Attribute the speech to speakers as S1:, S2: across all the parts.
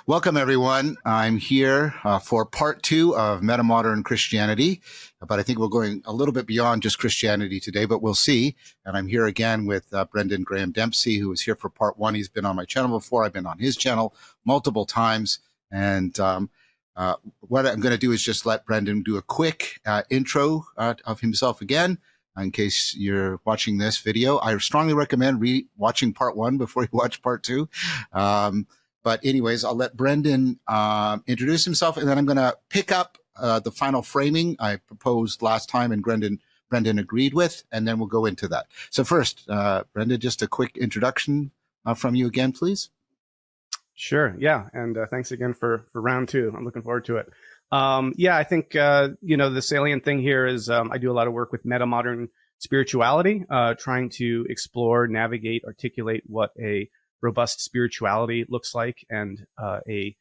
S1: Welcome, everyone. I'm here for part 2 of Metamodern Christianity, but I think we're going a little bit beyond just Christianity today, but we'll see. And I'm here again with Brendan Graham Dempsey, who was here for part 1. He's been on my channel before. I've been on his channel multiple times. And what I'm going to do is just let Brendan do a quick intro of himself again. In case you're watching this video, I strongly recommend watching part 1 before you watch part 2. But anyways, I'll let Brendan introduce himself, and then I'm going to pick up the final framing I proposed last time and Brendan agreed with, and then we'll go into that. So first, Brendan, just a quick introduction from you again, please.
S2: Sure. Yeah. And thanks again for round 2. I'm looking forward to it. I think, the salient thing here is I do a lot of work with metamodern spirituality, trying to explore, navigate, articulate what a robust spirituality looks like, and a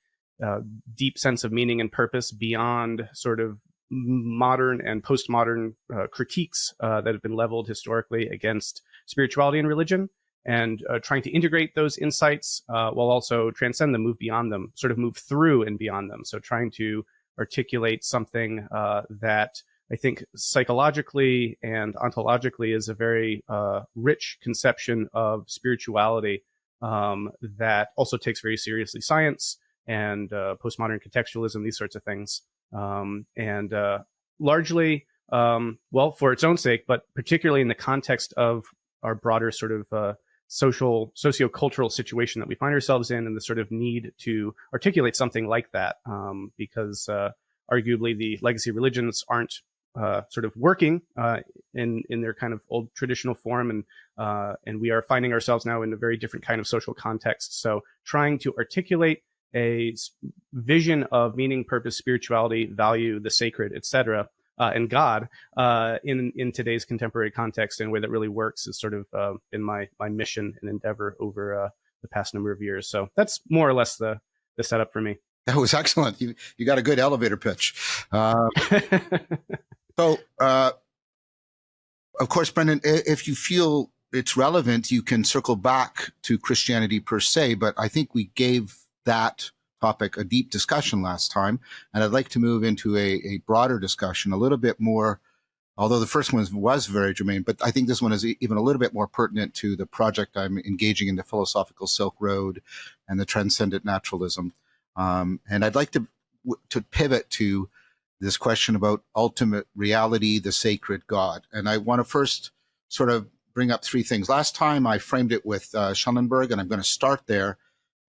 S2: deep sense of meaning and purpose beyond sort of modern and postmodern critiques that have been leveled historically against spirituality and religion, and trying to integrate those insights while also transcend them, move beyond them, sort of move through and beyond them. So trying to articulate something that I think psychologically and ontologically is a very rich conception of spirituality that also takes very seriously science and postmodern contextualism, these sorts of things. And largely, for its own sake, but particularly in the context of our broader sort of socio-cultural situation that we find ourselves in, and the sort of need to articulate something like that, because arguably the legacy religions aren't sort of working in their kind of old traditional form, and we are finding ourselves now in a very different kind of social context. So trying to articulate a vision of meaning, purpose, spirituality, value, the sacred, etc., and God in today's contemporary context in a way that really works is sort of been my mission and endeavor over the past number of years. So that's more or less the setup for me.
S1: That was excellent. You got a good elevator pitch. So, of course, Brendan, if you feel it's relevant, you can circle back to Christianity per se, but I think we gave that topic a deep discussion last time, and I'd like to move into a broader discussion, a little bit more, although the first one was very germane, but I think this one is even a little bit more pertinent to the project I'm engaging in, the Philosophical Silk Road and the Transcendent Naturalism. And I'd like to pivot to this question about ultimate reality, the sacred God. And I want to first sort of bring up 3 things. Last time I framed it with Schellenberg, and I'm going to start there,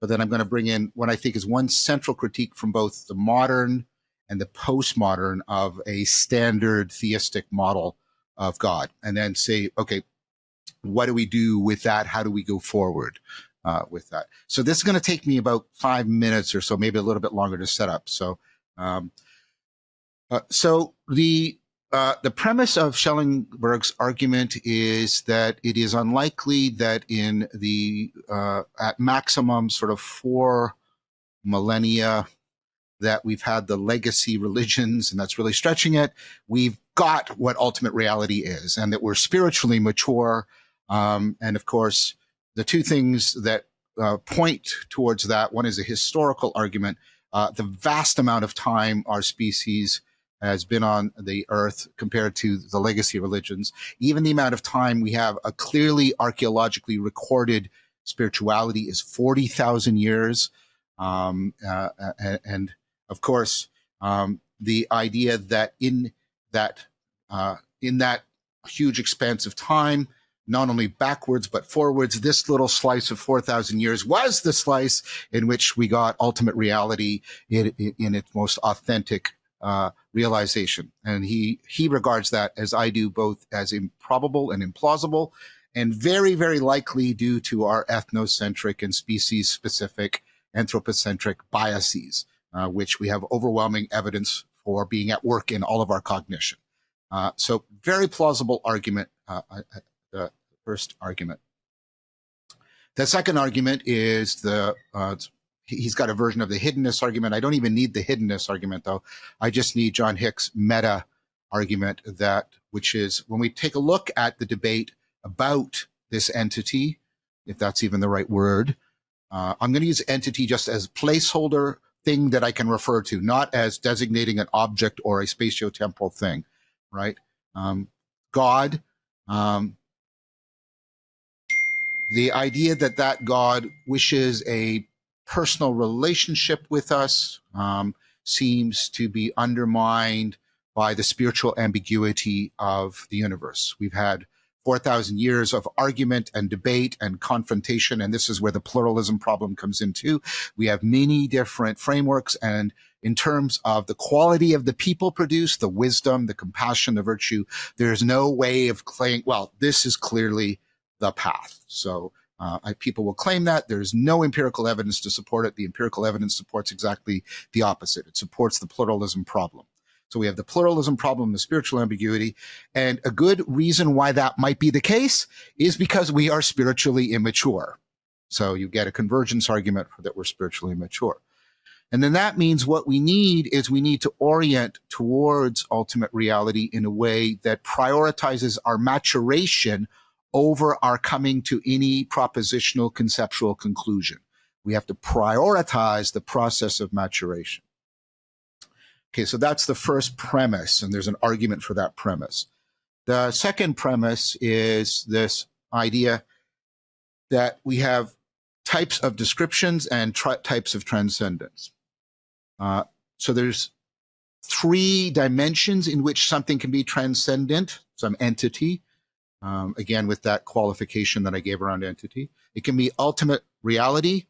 S1: but then I'm going to bring in what I think is one central critique from both the modern and the postmodern of a standard theistic model of God, and then say, okay, what do we do with that? How do we go forward with that? So this is going to take me about 5 minutes or so, maybe a little bit longer to set up. So, the premise of Schellenberg's argument is that it is unlikely that in the at maximum sort of 4 millennia that we've had the legacy religions, and that's really stretching it, we've got what ultimate reality is, and that we're spiritually mature. And of course, the 2 things that point towards that, one is a historical argument. The vast amount of time our species has been on the earth compared to the legacy religions, even the amount of time we have a clearly archaeologically recorded spirituality is 40,000 years. And of course, the idea that in that huge expanse of time, not only backwards but forwards, this little slice of 4,000 years was the slice in which we got ultimate reality in its most authentic realization. And he regards that, as I do, both as improbable and implausible, and very, very likely due to our ethnocentric and species-specific anthropocentric biases, which we have overwhelming evidence for being at work in all of our cognition. So very plausible argument, the first argument. The second argument is he's got a version of the hiddenness argument. I don't even need the hiddenness argument, though. I just need John Hick's meta argument, which is when we take a look at the debate about this entity, if that's even the right word, I'm going to use entity just as placeholder thing that I can refer to, not as designating an object or a spatiotemporal thing, right? God, the idea that that God wishes a personal relationship with us seems to be undermined by the spiritual ambiguity of the universe. We've had 4,000 years of argument and debate and confrontation, and this is where the pluralism problem comes in too. We have many different frameworks, and in terms of the quality of the people produced, the wisdom, the compassion, the virtue, there's no way of claiming, well, this is clearly the path. So people will claim that. There's no empirical evidence to support it. The empirical evidence supports exactly the opposite. It supports the pluralism problem. So we have the pluralism problem, the spiritual ambiguity. And a good reason why that might be the case is because we are spiritually immature. So you get a convergence argument that we're spiritually immature. And then that means what we need is we need to orient towards ultimate reality in a way that prioritizes our maturation over our coming to any propositional conceptual conclusion. We have to prioritize the process of maturation. Okay, so that's the first premise, and there's an argument for that premise. The second premise is this idea that we have types of descriptions and types of transcendence. So there's three dimensions in which something can be transcendent, some entity, again, with that qualification that I gave around entity. It can be ultimate reality,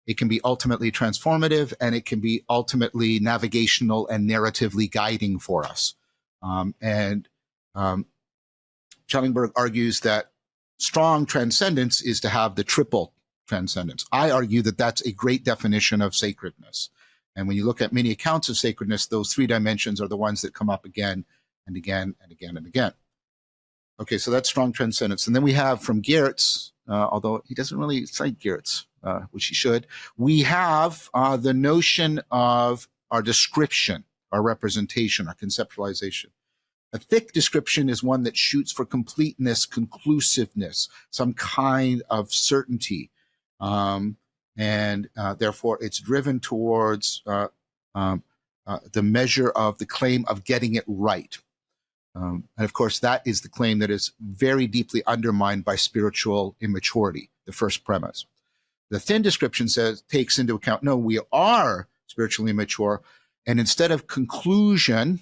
S1: it can be ultimately transformative, and it can be ultimately navigational and narratively guiding for us. Schellenberg argues that strong transcendence is to have the triple transcendence. I argue that that's a great definition of sacredness. And when you look at many accounts of sacredness, those three dimensions are the ones that come up again and again and again and again. Okay, so that's strong transcendence. And then we have from Geertz, although he doesn't really cite Geertz, which he should, we have the notion of our description, our representation, our conceptualization. A thick description is one that shoots for completeness, conclusiveness, some kind of certainty. Therefore, it's driven towards the measure of the claim of getting it right. And of course, that is the claim that is very deeply undermined by spiritual immaturity, the first premise. The thin description takes into account, no, we are spiritually immature, and instead of conclusion,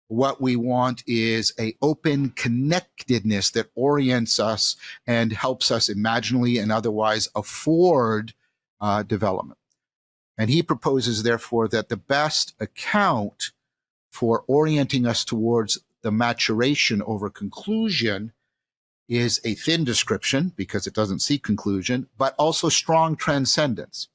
S1: what we want is an open connectedness that orients us and helps us imaginally and otherwise afford development. And he proposes, therefore, that the best account for orienting us towards the maturation over conclusion is a thin description, because it doesn't seek conclusion, but also strong transcendence,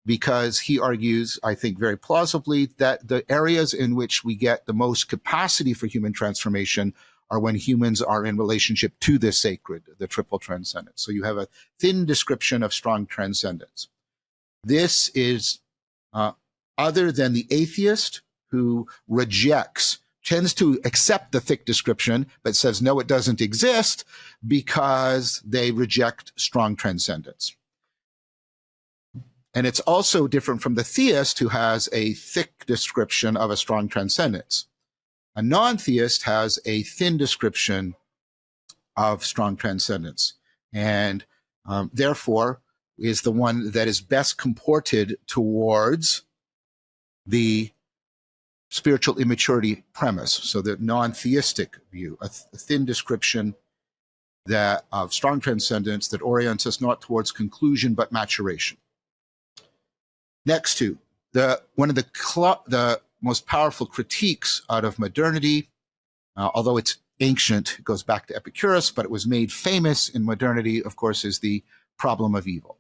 S1: because he argues, I think very plausibly, that the areas in which we get the most capacity for human transformation are when humans are in relationship to the sacred, the triple transcendence. So you have a thin description of strong transcendence. This is other than the atheist who tends to accept the thick description, but says, no, it doesn't exist, because they reject strong transcendence. And it's also different from the theist who has a thick description of a strong transcendence. A non-theist has a thin description of strong transcendence, and therefore is the one that is best comported towards the spiritual immaturity premise. So the non-theistic view, a thin description of strong transcendence that orients us not towards conclusion but maturation. Next to one of the most powerful critiques out of modernity, although it's ancient, it goes back to Epicurus, but it was made famous in modernity, of course, is the problem of evil.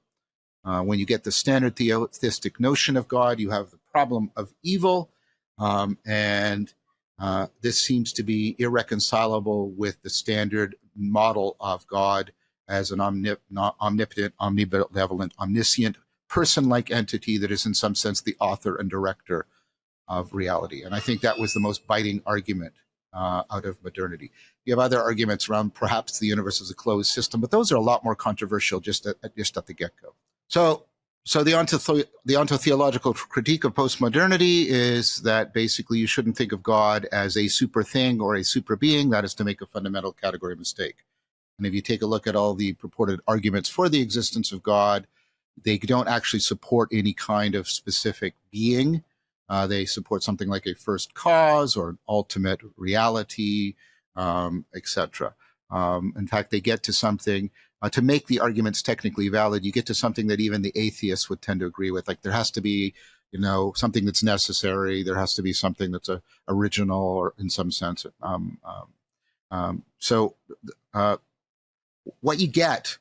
S1: When you get the standard theistic notion of God, you have the problem of evil, and this seems to be irreconcilable with the standard model of God as an omnipotent, omnibenevolent, omniscient, person-like entity that is in some sense the author and director of reality. And I think that was the most biting argument out of modernity. You have other arguments around perhaps the universe is a closed system, but those are a lot more controversial just at the get-go. So So the ontotheological critique of postmodernity is that basically you shouldn't think of God as a super thing or a super being. That is to make a fundamental category mistake. And if you take a look at all the purported arguments for the existence of God, they don't actually support any kind of specific being. They support something like a first cause or an ultimate reality, etc. In fact, they get to something to make the arguments technically valid. You get to something that even the atheists would tend to agree with. Like there has to be, something that's necessary. There has to be something that's original, or in some sense. So what you get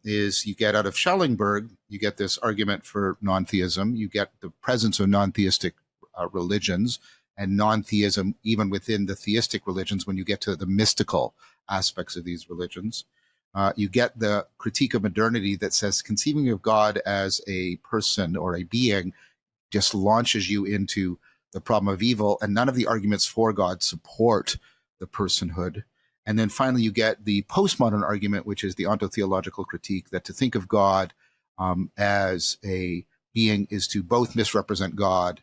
S1: is you get out of Schellenberg, you get this argument for non-theism. You get the presence of non-theistic religions and non-theism even within the theistic religions when you get to the mystical aspects of these religions. You get the critique of modernity that says conceiving of God as a person or a being just launches you into the problem of evil, and none of the arguments for God support the personhood. And then finally, you get the postmodern argument, which is the ontotheological critique, that to think of God as a being is to both misrepresent God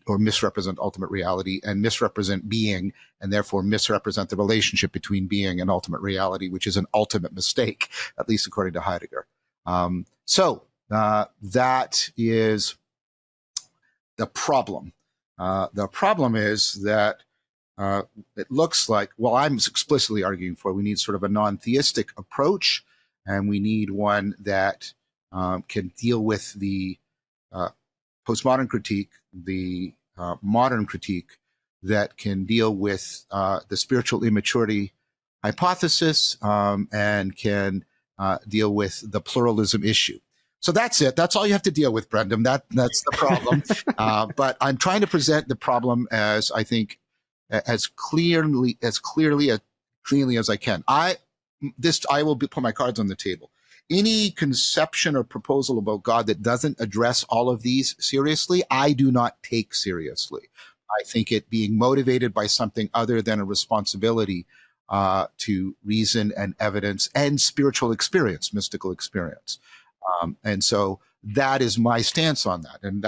S1: or misrepresent ultimate reality and misrepresent being, and therefore misrepresent the relationship between being and ultimate reality, which is an ultimate mistake, at least according to Heidegger. So that is the problem. The problem is that it looks like, well, I'm explicitly arguing for we need sort of a non-theistic approach, and we need one that can deal with the postmodern critique, the modern critique, that can deal with the spiritual immaturity hypothesis and can deal with the pluralism issue. So that's it. That's all you have to deal with, Brendan. That's the problem. But I'm trying to present the problem as, I think, as clearly as I can. I will put my cards on the table. Any conception or proposal about God that doesn't address all of these seriously, I do not take seriously. I think it being motivated by something other than a responsibility to reason and evidence and spiritual experience, mystical experience. And so that is my stance on that. And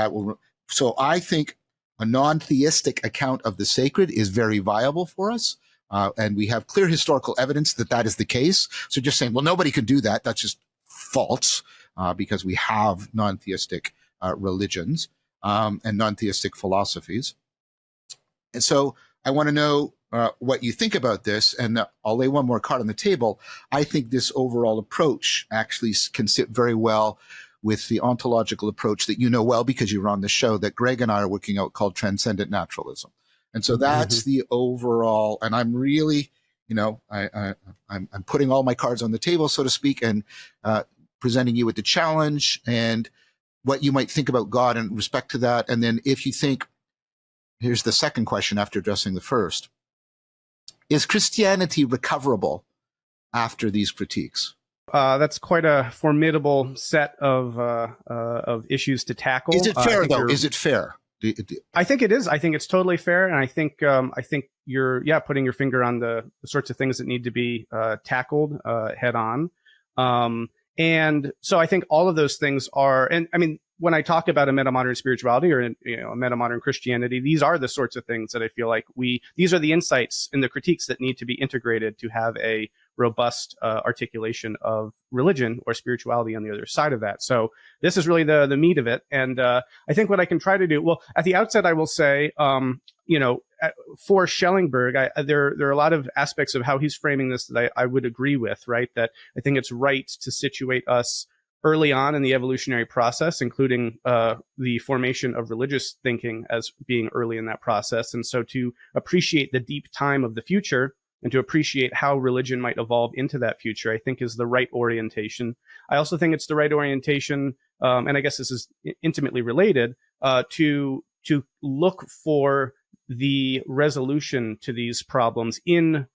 S1: so I think a non-theistic account of the sacred is very viable for us. And we have clear historical evidence that that is the case. So just saying, well, nobody can do that, that's just false, because we have non-theistic religions and non-theistic philosophies. And so I want to know what you think about this. And I'll lay one more card on the table. I think this overall approach actually can sit very well with the ontological approach that you know well because you were on the show that Greg and I are working out called transcendent naturalism. And so that's the overall, and I'm really, I'm putting all my cards on the table, so to speak, and presenting you with the challenge and what you might think about God in respect to that. And then if you think, here's the second question after addressing the first, is Christianity recoverable after these critiques?
S2: That's quite a formidable set of issues to tackle.
S1: Is it fair, though? Is it fair?
S2: I think it is. I think it's totally fair, and I think you're putting your finger on the sorts of things that need to be tackled head on. And so I think all of those things are, and I mean, when I talk about a metamodern spirituality or a metamodern Christianity, these are the sorts of things that I feel like these are the insights and the critiques that need to be integrated to have a robust articulation of religion or spirituality on the other side of that. So this is really the meat of it. And I think what I can try to do, well, at the outset, I will say, for Schellenberg, there are a lot of aspects of how he's framing this that I would agree with, right? That I think it's right to situate us early on in the evolutionary process, including the formation of religious thinking as being early in that process. And so to appreciate the deep time of the future and to appreciate how religion might evolve into that future, I think is the right orientation. I also think it's the right orientation, and I guess this is intimately related, to look for the resolution to these problems in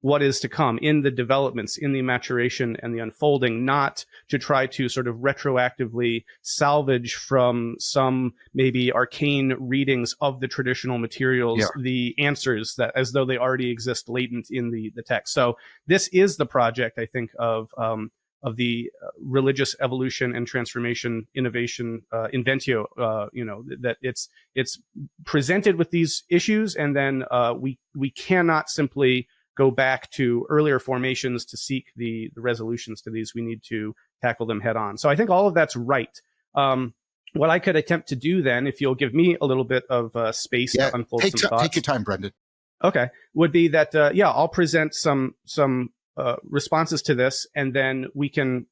S2: what is to come, in the developments, in the maturation and the unfolding, not to try to sort of retroactively salvage from some maybe arcane readings of the traditional materials, the answers that as though they already exist latent in the text. So this is the project, I think, of religious evolution and transformation, innovation, inventio. That it's presented with these issues, and then we cannot simply go back to earlier formations to seek the resolutions to these. We need to tackle them head on. So I think all of that's right. What I could attempt to do then, if you'll give me a little bit of space to unfold some thoughts.
S1: Take your time, Brendan.
S2: Okay. Would be that, I'll present some responses to this, and then we can,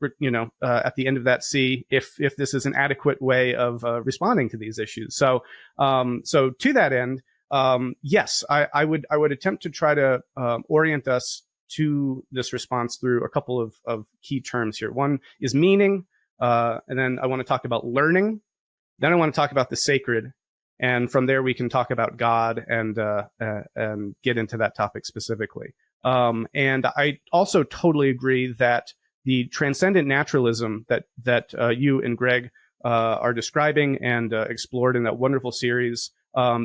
S2: at the end of that, see if this is an adequate way of responding to these issues. So to that end, yes, I would attempt to try to orient us to this response through a couple of key terms here. One is meaning, and then I want to talk about learning. Then I want to talk about the sacred, and from there we can talk about God and get into that topic specifically. And I also totally agree that the transcendent naturalism that you and Greg are describing and explored in that wonderful series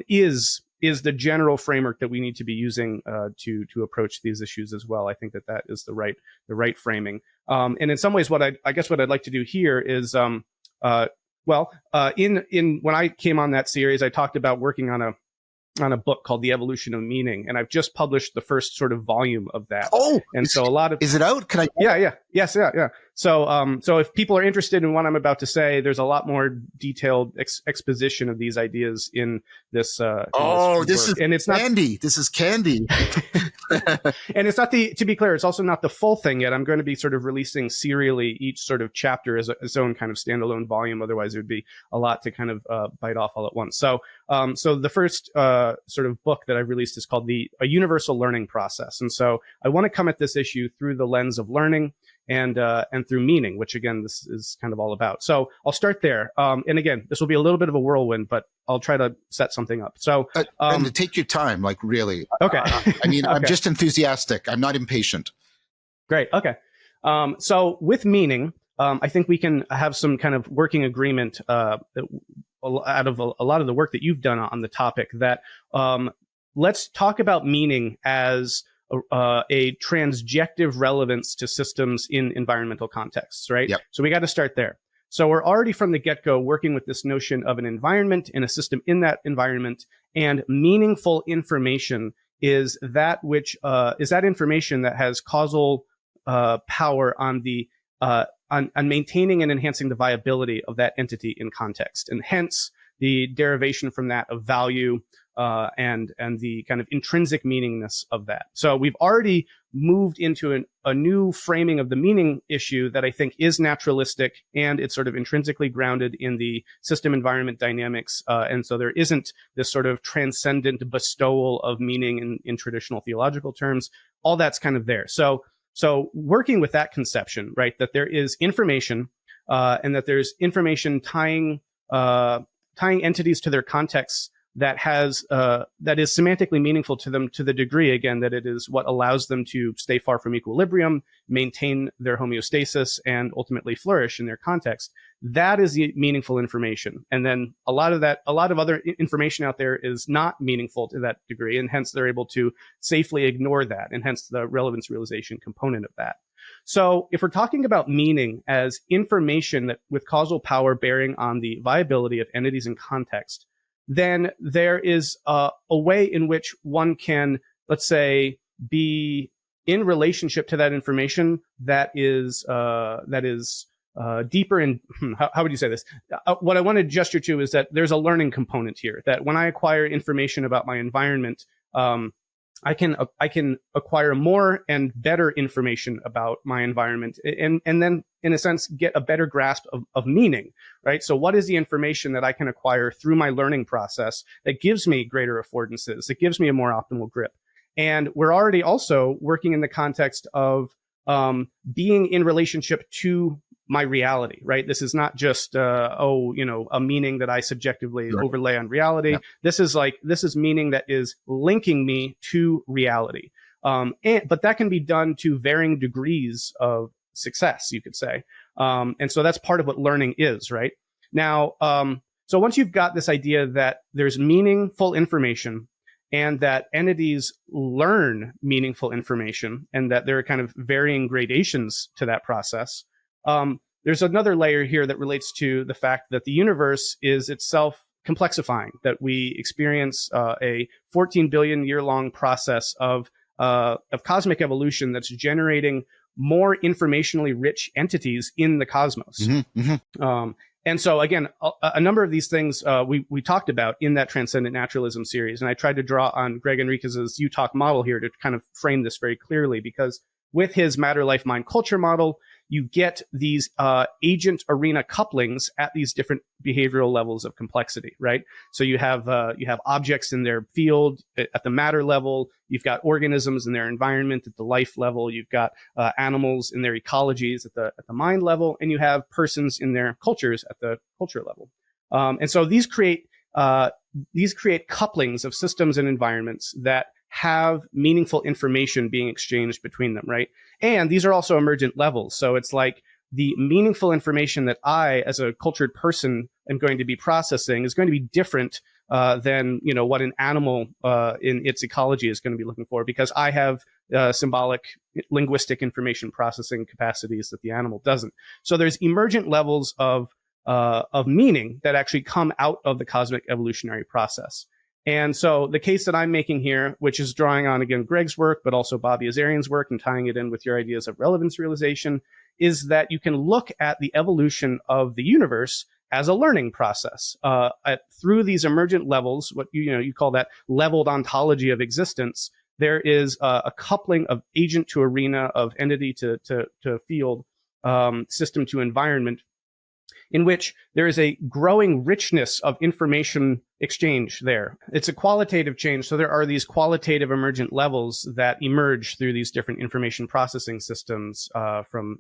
S2: is the general framework that we need to be using to approach these issues as well. I think that is the right framing. And in some ways, what I'd like to do here is in when I came on that series, I talked about working on a book called The Evolution of Meaning, and I've just published the first sort of volume of that.
S1: Oh,
S2: and so a lot of
S1: is it out? Can I?
S2: Yeah. So if people are interested in what I'm about to say, there's a lot more detailed exposition of these ideas in this.
S1: This is candy. This is candy.
S2: And it's not to be clear, it's also not the full thing yet. I'm going to be sort of releasing serially each sort of chapter as its own kind of standalone volume. Otherwise, it would be a lot to kind of bite off all at once. So the first sort of book that I've released is called A Universal Learning Process. And so I want to come at this issue through the lens of learning and through meaning, which again, this is kind of all about. So I'll start there. And again, this will be a little bit of a whirlwind, but I'll try to set something up. So,
S1: and to take your time, like really.
S2: Okay.
S1: I mean, I'm just enthusiastic. I'm not impatient.
S2: Great. Okay. So with meaning, I think we can have some kind of working agreement out of a lot of the work that you've done on the topic that let's talk about meaning as a transjective relevance to systems in environmental contexts, right?
S1: Yep.
S2: So we got to start there. So we're already from the get-go working with this notion of an environment and a system in that environment, and meaningful information is that which is that information that has causal power on the on maintaining and enhancing the viability of that entity in context, and hence the derivation from that of value and the kind of intrinsic meaningness of that. So we've already moved into a new framing of the meaning issue that I think is naturalistic, and it's sort of intrinsically grounded in the system environment dynamics. And so there isn't this sort of transcendent bestowal of meaning in traditional theological terms. All that's kind of there. So working with that conception, right, that there is information and that there's information tying entities to their contexts that has that is semantically meaningful to them, to the degree, again, that it is what allows them to stay far from equilibrium, maintain their homeostasis, and ultimately flourish in their context. That is the meaningful information. And then a lot of other information out there is not meaningful to that degree, and hence they're able to safely ignore that, and hence the relevance realization component of that. So if we're talking about meaning as information that with causal power bearing on the viability of entities in context, then there is a way in which one can, let's say, be in relationship to that information that is deeper in, how would you say this? What I want to gesture to is that there's a learning component here, that when I acquire information about my environment, I can acquire more and better information about my environment, and then, in a sense, get a better grasp of meaning, right? So what is the information that I can acquire through my learning process that gives me greater affordances, that gives me a more optimal grip? And we're already also working in the context of being in relationship to my reality, right? This is not just, a meaning that I subjectively overlay on reality. Yeah. This is meaning that is linking me to reality. But that can be done to varying degrees of success, you could say. And so that's part of what learning is, right? Now, so once you've got this idea that there's meaningful information and that entities learn meaningful information and that there are kind of varying gradations to that process, There's another layer here that relates to the fact that the universe is itself complexifying, that we experience a 14 billion year long process of cosmic evolution that's generating more informationally rich entities in the cosmos.
S1: Mm-hmm, mm-hmm.
S2: And so again, a number of these things we talked about in that Transcendent Naturalism series, and I tried to draw on Greg Enriquez's U-Talk model here to kind of frame this very clearly, because with his matter, life, mind, culture model, you get these agent arena couplings at these different behavioral levels of complexity, right? So you have objects in their field at the matter level. You've got organisms in their environment at the life level. You've got animals in their ecologies at the mind level, and you have persons in their cultures at the culture level. And so these create couplings of systems and environments that have meaningful information being exchanged between them, right? And these are also emergent levels. So it's like the meaningful information that I, as a cultured person, am going to be processing is going to be different than what an animal in its ecology is going to be looking for, because I have symbolic linguistic information processing capacities that the animal doesn't. So there's emergent levels of meaning that actually come out of the cosmic evolutionary process. And so the case that I'm making here, which is drawing on, again, Greg's work, but also Bobby Azarian's work and tying it in with your ideas of relevance realization, is that you can look at the evolution of the universe as a learning process through these emergent levels, what you call that leveled ontology of existence. There is a coupling of agent to arena, of entity to field, system to environment, in which there is a growing richness of information exchange there. It's a qualitative change. So there are these qualitative emergent levels that emerge through these different information processing systems, from,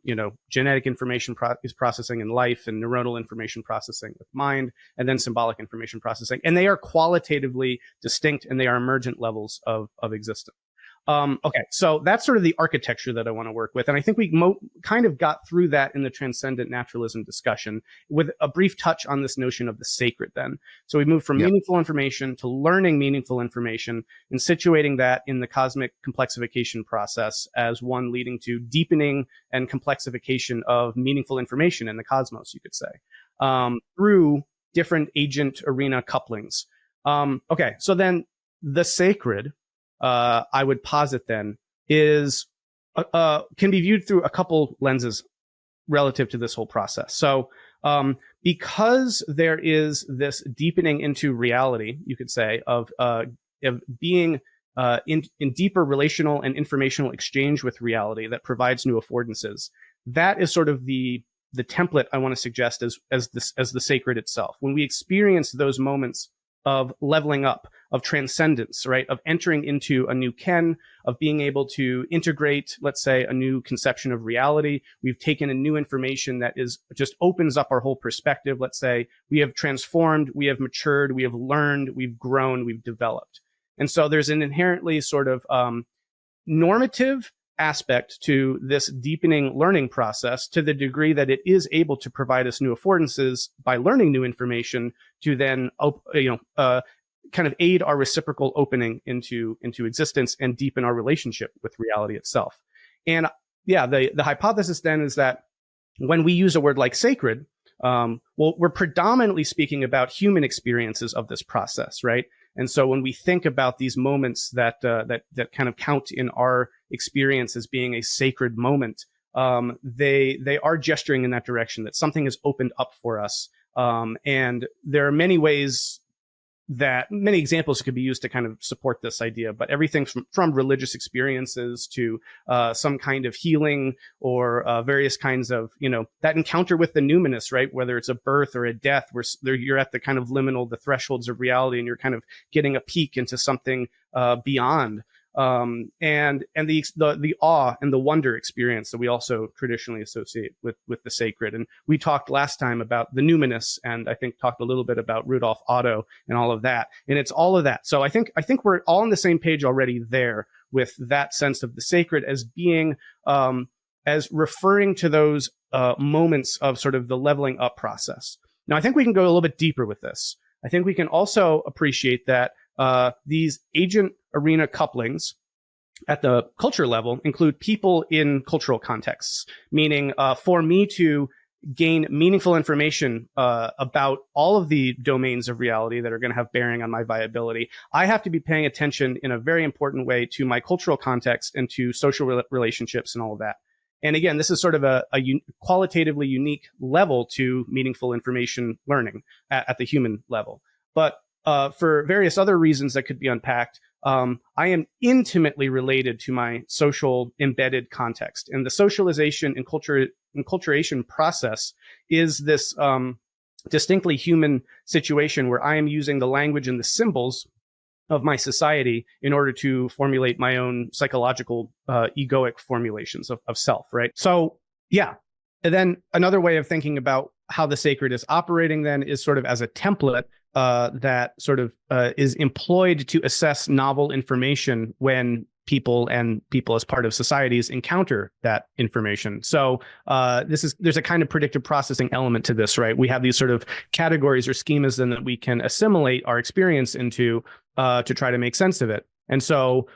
S2: genetic information processing in life, and neuronal information processing with mind, and then symbolic information processing. And they are qualitatively distinct, and they are emergent levels of existence. Okay, so that's sort of the architecture that I want to work with. And I think we kind of got through that in the Transcendent Naturalism discussion with a brief touch on this notion of the sacred then. So we moved from meaningful information to learning meaningful information and situating that in the cosmic complexification process as one leading to deepening and complexification of meaningful information in the cosmos, you could say, through different agent arena couplings. Okay, so then the sacred, I would posit then, is can be viewed through a couple lenses relative to this whole process. So because there is this deepening into reality, you could say, of being in deeper relational and informational exchange with reality that provides new affordances, that is sort of the template I want to suggest as the sacred itself. When we experience those moments of leveling up, of transcendence, right? Of entering into a new ken, of being able to integrate, let's say, a new conception of reality. We've taken a new information that just opens up our whole perspective. Let's say we have transformed, we have matured, we have learned, we've grown, we've developed. And so there's an inherently sort of normative aspect to this deepening learning process, to the degree that it is able to provide us new affordances by learning new information to then, kind of aid our reciprocal opening into existence and deepen our relationship with reality itself. And the hypothesis then is that when we use a word like sacred, we're predominantly speaking about human experiences of this process, right? And so when we think about these moments that kind of count in our experience as being a sacred moment, they are gesturing in that direction, that something has opened up for us. And there are many examples could be used to kind of support this idea, but everything from religious experiences to some kind of healing or various kinds of, that encounter with the numinous, right? Whether it's a birth or a death, where you're at the kind of liminal, the thresholds of reality, and you're kind of getting a peek into something beyond. And the awe and the wonder experience that we also traditionally associate with the sacred. And we talked last time about the numinous, and I think talked a little bit about Rudolf Otto and all of that. And it's all of that. So I think we're all on the same page already there with that sense of the sacred as being, as referring to those moments of sort of the leveling up process. Now, I think we can go a little bit deeper with this. I think we can also appreciate that these agent arena couplings at the culture level include people in cultural contexts, meaning for me to gain meaningful information about all of the domains of reality that are going to have bearing on my viability, I have to be paying attention in a very important way to my cultural context and to social relationships and all of that. And again, this is sort of a qualitatively unique level to meaningful information learning at the human level. But for various other reasons that could be unpacked, I am intimately related to my social embedded context. And the socialization and enculturation process is this distinctly human situation where I am using the language and the symbols of my society in order to formulate my own psychological egoic formulations of self, right? So, yeah. And then another way of thinking about how the sacred is operating then is sort of as a template that sort of is employed to assess novel information when people as part of societies encounter that information. So there's a kind of predictive processing element to this, right? We have these sort of categories or schemas then that we can assimilate our experience into to try to make sense of it. And so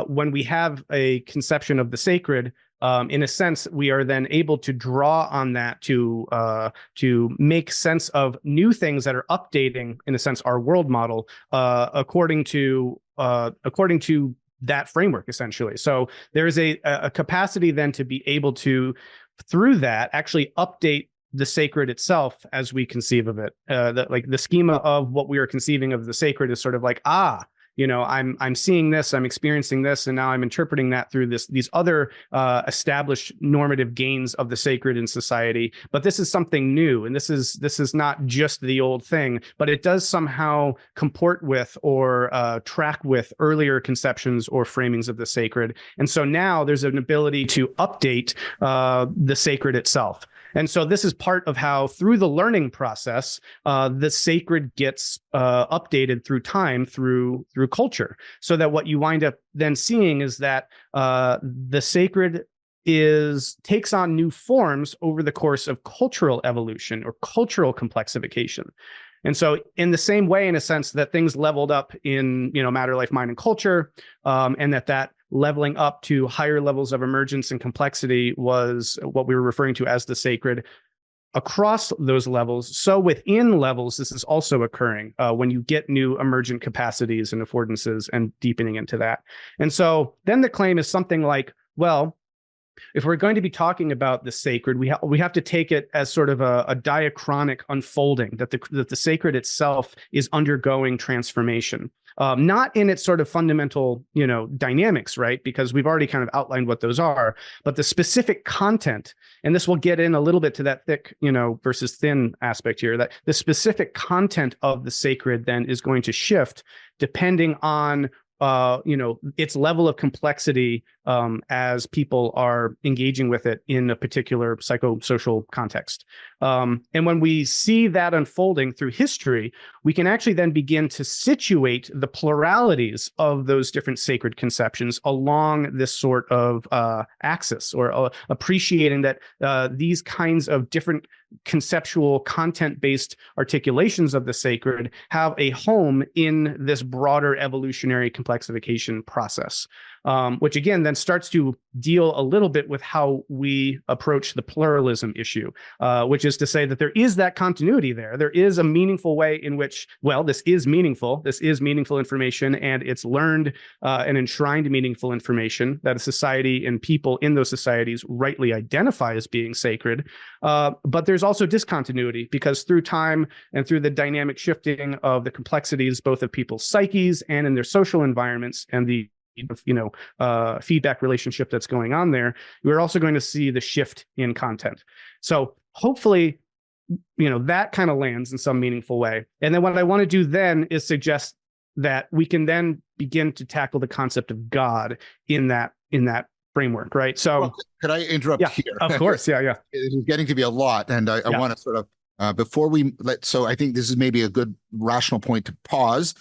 S2: when we have a conception of the sacred, in a sense, we are then able to draw on that to make sense of new things that are updating, in a sense, our world model according to that framework, essentially. So there is a capacity then to be able to, through that, actually update the sacred itself as we conceive of it. Like the schema of what we are conceiving of the sacred is sort of like, I'm seeing this, I'm experiencing this, and now I'm interpreting that through these other established normative gains of the sacred in society. But this is something new, and this is not just the old thing, but it does somehow comport with or track with earlier conceptions or framings of the sacred. And so now there's an ability to update the sacred itself. And so this is part of how, through the learning process, the sacred gets updated through time, through culture, so that what you wind up then seeing is that the sacred takes on new forms over the course of cultural evolution or cultural complexification. And so in the same way, in a sense, that things leveled up in matter, life, mind, and culture, and that leveling up to higher levels of emergence and complexity was what we were referring to as the sacred. Across those levels, so within levels, this is also occurring when you get new emergent capacities and affordances and deepening into that. And so then the claim is something like, well, if we're going to be talking about the sacred, we have to take it as sort of a diachronic unfolding, that the sacred itself is undergoing transformation. Not in its sort of fundamental, dynamics, right? Because we've already kind of outlined what those are, but the specific content, and this will get in a little bit to that thick, versus thin aspect here, that the specific content of the sacred then is going to shift depending on its level of complexity as people are engaging with it in a particular psychosocial context. And when we see that unfolding through history, we can actually then begin to situate the pluralities of those different sacred conceptions along this sort of axis, or appreciating that these kinds of different conceptual content-based articulations of the sacred have a home in this broader evolutionary complexification process, which again then starts to deal a little bit with how we approach the pluralism issue, which is to say that there is that continuity there. There is a meaningful way in which, this is meaningful. This is meaningful information, and it's learned and enshrined meaningful information that a society and people in those societies rightly identify as being sacred. But there's also discontinuity, because through time and through the dynamic shifting of the complexities, both of people's psyches and in their social environments, and the feedback relationship that's going on there, we're also going to see the shift in content. So hopefully, that kind of lands in some meaningful way. And then what I want to do then is suggest that we can then begin to tackle the concept of God in that framework, right? So
S1: could I interrupt here?
S2: Of course. Yeah.
S1: It is getting to be a lot. And I want to sort of, before so I think this is maybe a good rational point to pause,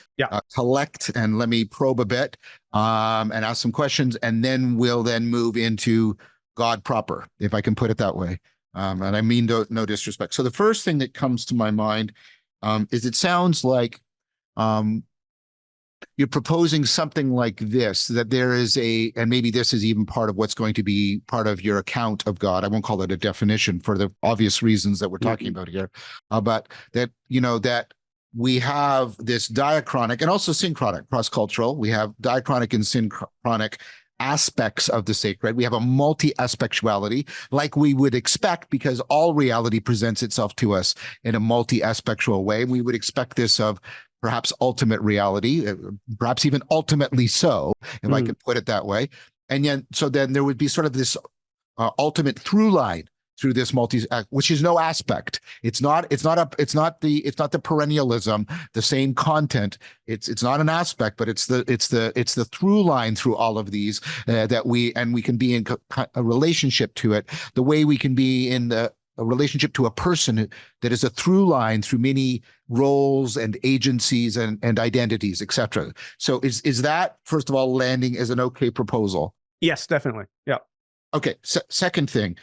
S1: collect, and let me probe a bit and ask some questions, and then we'll move into God proper, if I can put it that way. And I mean no disrespect. So the first thing that comes to my mind is it sounds like, you're proposing something like this, that there is and maybe this is even part of what's going to be part of your account of God. I won't call it a definition for the obvious reasons that we're talking about here, but that, that we have this diachronic and also synchronic, cross-cultural. We have diachronic and synchronic aspects of the sacred. We have a multi-aspectuality, like we would expect, because all reality presents itself to us in a multi-aspectual way. We would expect this of perhaps ultimate reality, perhaps even ultimately so, if I could put it that way. And yet, so then there would be sort of this ultimate through line through this which is no aspect. It's not the perennialism, the same content. It's not an aspect, but it's the through line through all of these that we can be in a relationship to it, the way we can be in a relationship to a person that is a through line through many roles and agencies and identities, etc. So is that, first of all, landing as an okay proposal?
S2: Yes, definitely. Yeah.
S1: Okay. Second thing,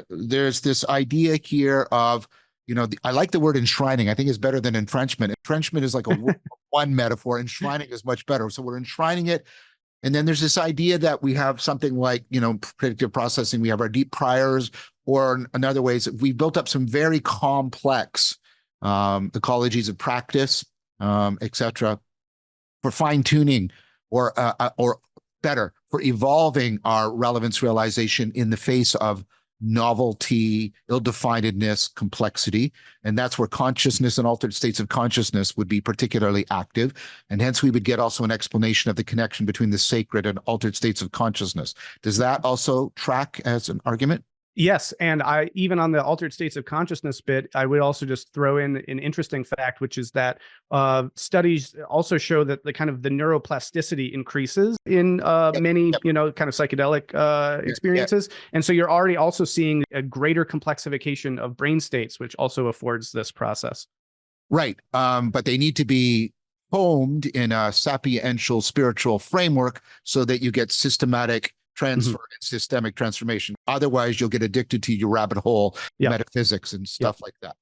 S1: there's this idea here of, I like the word enshrining. I think it's better than entrenchment. Entrenchment is like a one metaphor. Enshrining is much better. So we're enshrining it. And then there's this idea that we have something like, predictive processing. We have our deep priors, or in other ways, we've built up some very complex ecologies of practice, etc., for fine tuning or better, for evolving our relevance realization in the face of novelty, ill-definedness, complexity. And that's where consciousness and altered states of consciousness would be particularly active. And hence we would get also an explanation of the connection between the sacred and altered states of consciousness. Does that also track as an argument?
S2: Yes. And even on the altered states of consciousness bit, I would also just throw in an interesting fact, which is that studies also show that the neuroplasticity increases in many, kind of psychedelic experiences. And so you're already also seeing a greater complexification of brain states, which also affords this process.
S1: Right. But they need to be homed in a sapiential spiritual framework so that you get systematic transfer and systemic transformation. Otherwise, you'll get addicted to your rabbit hole metaphysics and stuff like that.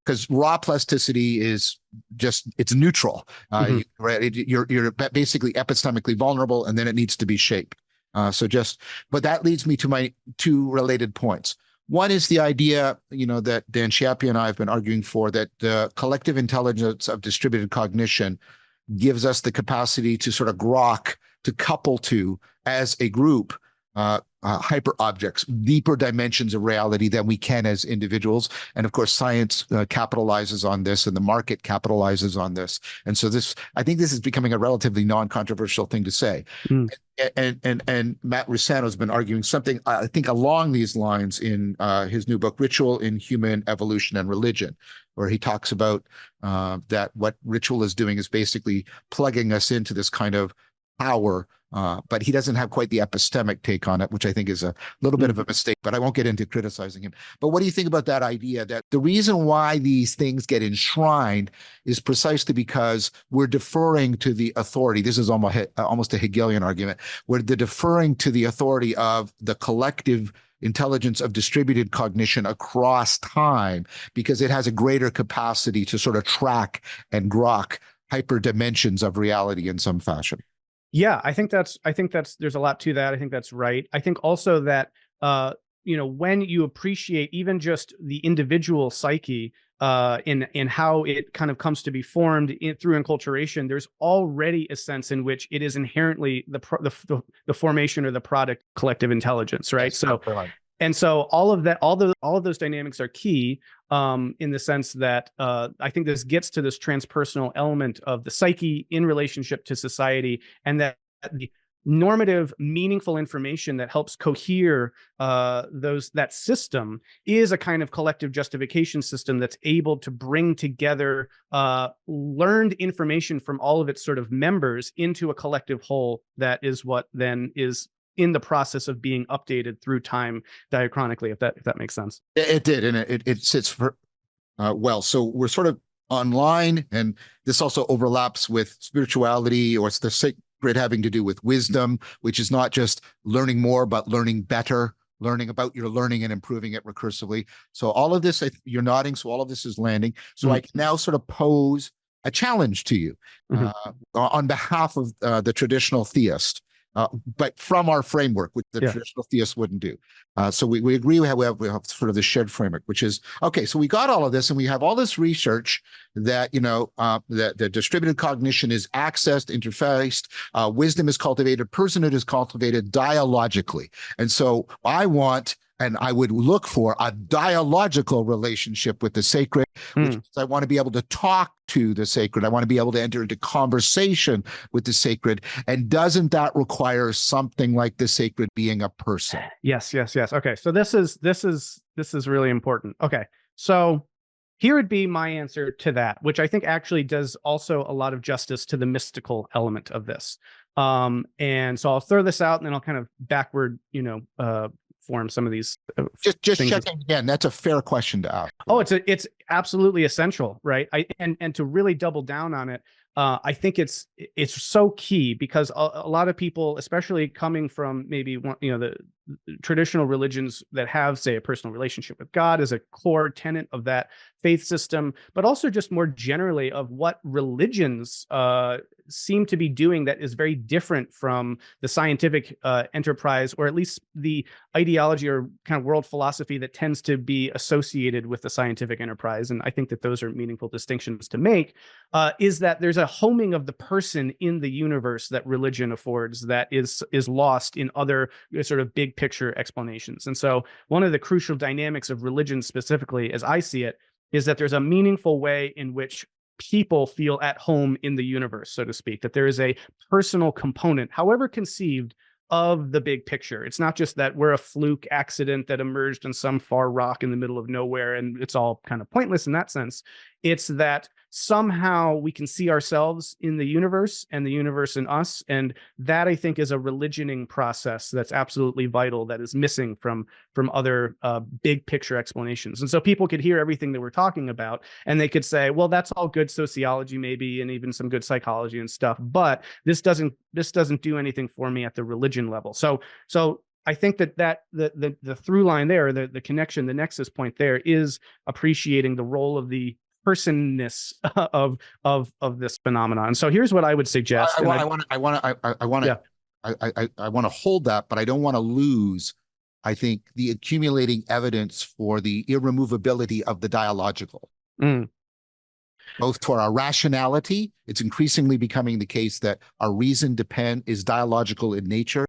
S1: Because raw plasticity is just, it's neutral. You're basically epistemically vulnerable, and then it needs to be shaped. But that leads me to my two related points. One is the idea, that Dan Chiappy and I have been arguing for, that the collective intelligence of distributed cognition gives us the capacity to sort of grok, to couple to, as a group, hyper objects, deeper dimensions of reality than we can as individuals. And of course, science capitalizes on this, and the market capitalizes on this. And so I think this is becoming a relatively non-controversial thing to say. And Matt Rusano has been arguing something, I think, along these lines in his new book, Ritual in Human Evolution and Religion, where he talks about that what ritual is doing is basically plugging us into this kind of power, but he doesn't have quite the epistemic take on it, which I think is a little bit of a mistake, but I won't get into criticizing him. But what do you think about that idea that the reason why these things get enshrined is precisely because we're deferring to the authority? This is almost a Hegelian argument, where they're deferring to the authority of the collective intelligence of distributed cognition across time, because it has a greater capacity to sort of track and grok hyper dimensions of reality in some fashion.
S2: Yeah, I think that's there's a lot to that. I think that's right. I think also that when you appreciate even just the individual psyche in how it kind of comes to be formed through enculturation, there's already a sense in which it is inherently the formation or the product collective intelligence, right? And so all of those dynamics are key in the sense that I think this gets to this transpersonal element of the psyche in relationship to society, and that the normative, meaningful information that helps cohere that system is a kind of collective justification system that's able to bring together learned information from all of its sort of members into a collective whole that is what then is in the process of being updated through time diachronically, if that makes sense.
S1: It did, and it sits well. So we're sort of online, and this also overlaps with spirituality, or it's the sacred having to do with wisdom, which is not just learning more, but learning better, learning about your learning and improving it recursively. So all of this, you're nodding, so all of this is landing. So I can now sort of pose a challenge to you on behalf of the traditional theist, but from our framework, which the traditional theist wouldn't do. So we agree we have sort of the shared framework, which is, okay, so we got all of this and we have all this research that, that the distributed cognition is accessed, interfaced, wisdom is cultivated, personhood is cultivated dialogically. And so I would look for a dialogical relationship with the sacred, which means I want to be able to talk to the sacred. I want to be able to enter into conversation with the sacred. And doesn't that require something like the sacred being a person?
S2: Yes. Okay. So this is really important. Okay. So here would be my answer to that, which I think actually does also a lot of justice to the mystical element of this. And so I'll throw this out and then I'll kind of backward, form some of these.
S1: Just checking again. That's a fair question to ask.
S2: Oh, it's absolutely essential, right? And to really double down on it, I think it's so key because a lot of people, especially coming from maybe the traditional religions that have, say, a personal relationship with God as a core tenet of that faith system, but also just more generally of what religions seem to be doing that is very different from the scientific enterprise, or at least the ideology or kind of world philosophy that tends to be associated with the scientific enterprise. And I think that those are meaningful distinctions to make, is that there's a homing of the person in the universe that religion affords that is lost in other sort of big picture explanations. And so one of the crucial dynamics of religion specifically, as I see it, is that there's a meaningful way in which people feel at home in the universe, so to speak, that there is a personal component, however conceived, of the big picture. It's not just that we're a fluke accident that emerged in some far rock in the middle of nowhere and it's all kind of pointless in that sense. It's that somehow we can see ourselves in the universe and the universe in us. And that, I think, is a religioning process that's absolutely vital, that is missing from other big picture explanations. And so people could hear everything that we're talking about and they could say, well, that's all good sociology maybe, and even some good psychology and stuff, but this doesn't do anything for me at the religion level. So I think that the through line there, the connection, the nexus point there is appreciating the role of the personness of this phenomenon. So here's what I would suggest.
S1: I want to hold that, but I don't want to lose, I think, the accumulating evidence for the irremovability of the dialogical. Both for our rationality, it's increasingly becoming the case that our reason is dialogical in nature,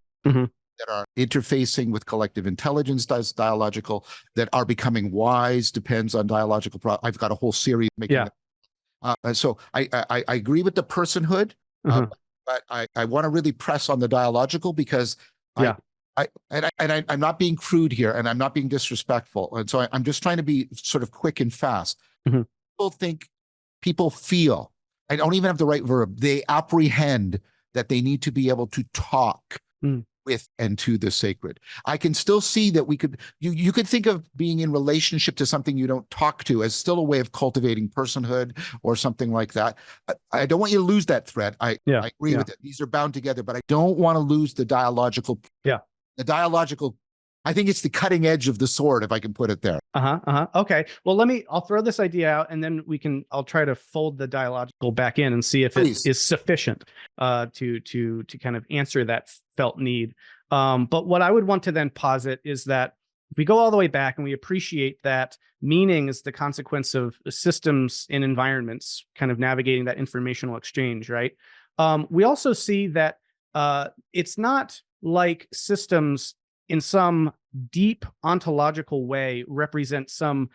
S1: that are interfacing with collective intelligence does dialogical, that are becoming wise depends on dialogical. I've got a whole series making that. So I agree with the personhood, but I want to really press on the dialogical because I'm not being crude here and I'm not being disrespectful. And so I'm just trying to be sort of quick and fast. People feel, I don't even have the right verb, they apprehend that they need to be able to talk with and to the sacred. I can still see that you could think of being in relationship to something you don't talk to as still a way of cultivating personhood or something like that. I don't want you to lose that thread. I agree with it. These are bound together, but I don't want to lose the dialogical. The dialogical, I think it's the cutting edge of the sword, if I can put it there.
S2: Okay. Well, I'll throw this idea out and then I'll try to fold the dialogical back in and see if it is sufficient to kind of answer that felt need. But what I would want to then posit is that if we go all the way back and we appreciate that meaning is the consequence of systems and environments kind of navigating that informational exchange, right? We also see that it's not like systems in some deep ontological way represent some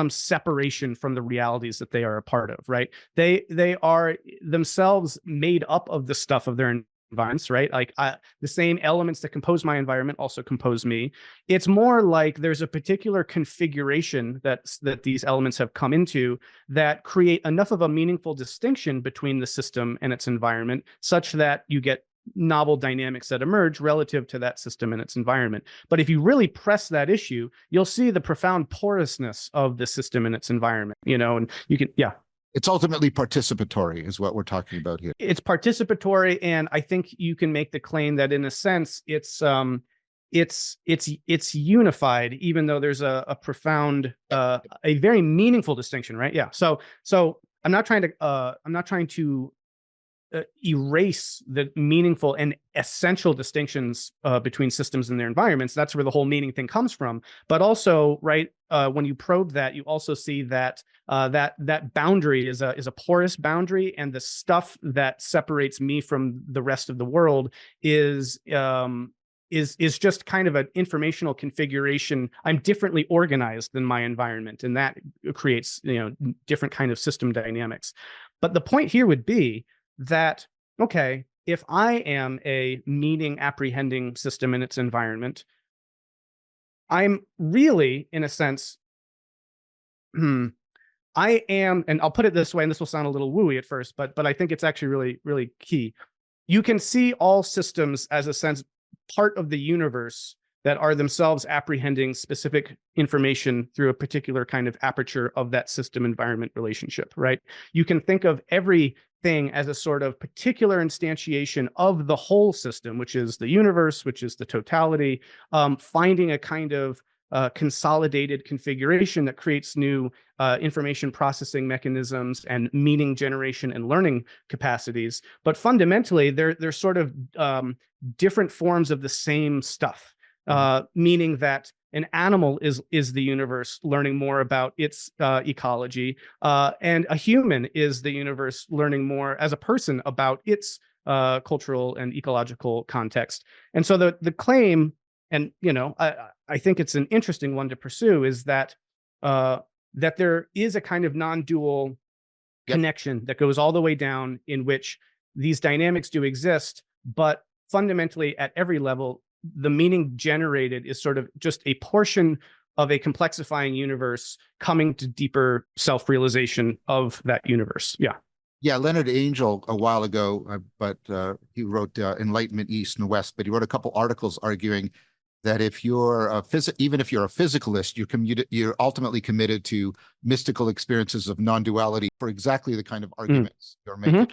S2: separation from the realities that they are a part of, right? They are themselves made up of the stuff of their environments, right? Like the same elements that compose my environment also compose me. It's more like there's a particular configuration that these elements have come into that create enough of a meaningful distinction between the system and its environment such that you get novel dynamics that emerge relative to that system and its environment. But if you really press that issue, you'll see the profound porousness of the system and its environment, and you can,
S1: It's ultimately participatory is what we're talking about here.
S2: It's participatory. And I think you can make the claim that in a sense, it's unified, even though there's a profound, a very meaningful distinction, right? Yeah. So I'm not trying to erase the meaningful and essential distinctions between systems and their environments. That's where the whole meaning thing comes from. But also, right, when you probe that, you also see that that boundary is a porous boundary, and the stuff that separates me from the rest of the world is just kind of an informational configuration. I'm differently organized than my environment, and that creates different kind of system dynamics. But the point here would be that, okay, if I am a meaning apprehending system in its environment, I'm really, in a sense, I am, and I'll put it this way, and this will sound a little wooey at first, but I think it's actually really, really key. You can see all systems as a sense part of the universe that are themselves apprehending specific information through a particular kind of aperture of that system environment relationship, right? You can think of everything as a sort of particular instantiation of the whole system, which is the universe, which is the totality, finding a kind of consolidated configuration that creates new information processing mechanisms and meaning generation and learning capacities. But fundamentally, they're sort of different forms of the same stuff, meaning that an animal is the universe learning more about its ecology, and a human is the universe learning more as a person about its cultural and ecological context. And so the claim, and I think it's an interesting one to pursue, is that that there is a kind of non-dual connection that goes all the way down, in which these dynamics do exist, but fundamentally at every level, the meaning generated is sort of just a portion of a complexifying universe coming to deeper self-realization of that universe.
S1: Yeah, Leonard Angel a while ago, but he wrote Enlightenment East and West, but he wrote a couple articles arguing that if you're even if you're a physicalist, you're ultimately committed to mystical experiences of non-duality for exactly the kind of arguments you're making.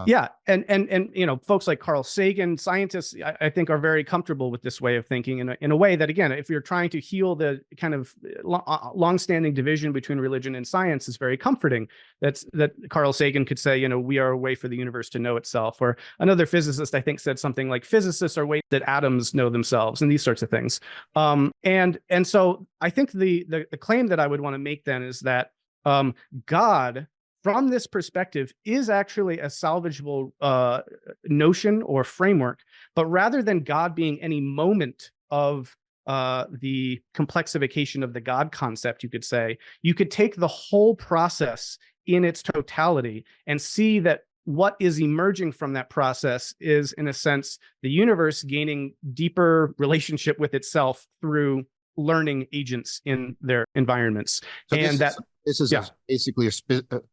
S2: Yeah, and folks like Carl Sagan, scientists, I think, are very comfortable with this way of thinking in a way that, again, if you're trying to heal the kind of longstanding division between religion and science, is very comforting. That Carl Sagan could say, we are a way for the universe to know itself. Or another physicist, I think, said something like, physicists are ways that atoms know themselves, and these sorts of things. And so I think the claim that I would want to make then is that God, from this perspective, is actually a salvageable notion or framework. But rather than God being any moment of the complexification of the God concept, you could say, you could take the whole process in its totality and see that what is emerging from that process is, in a sense, the universe gaining deeper relationship with itself through learning agents in their environments.
S1: So this is basically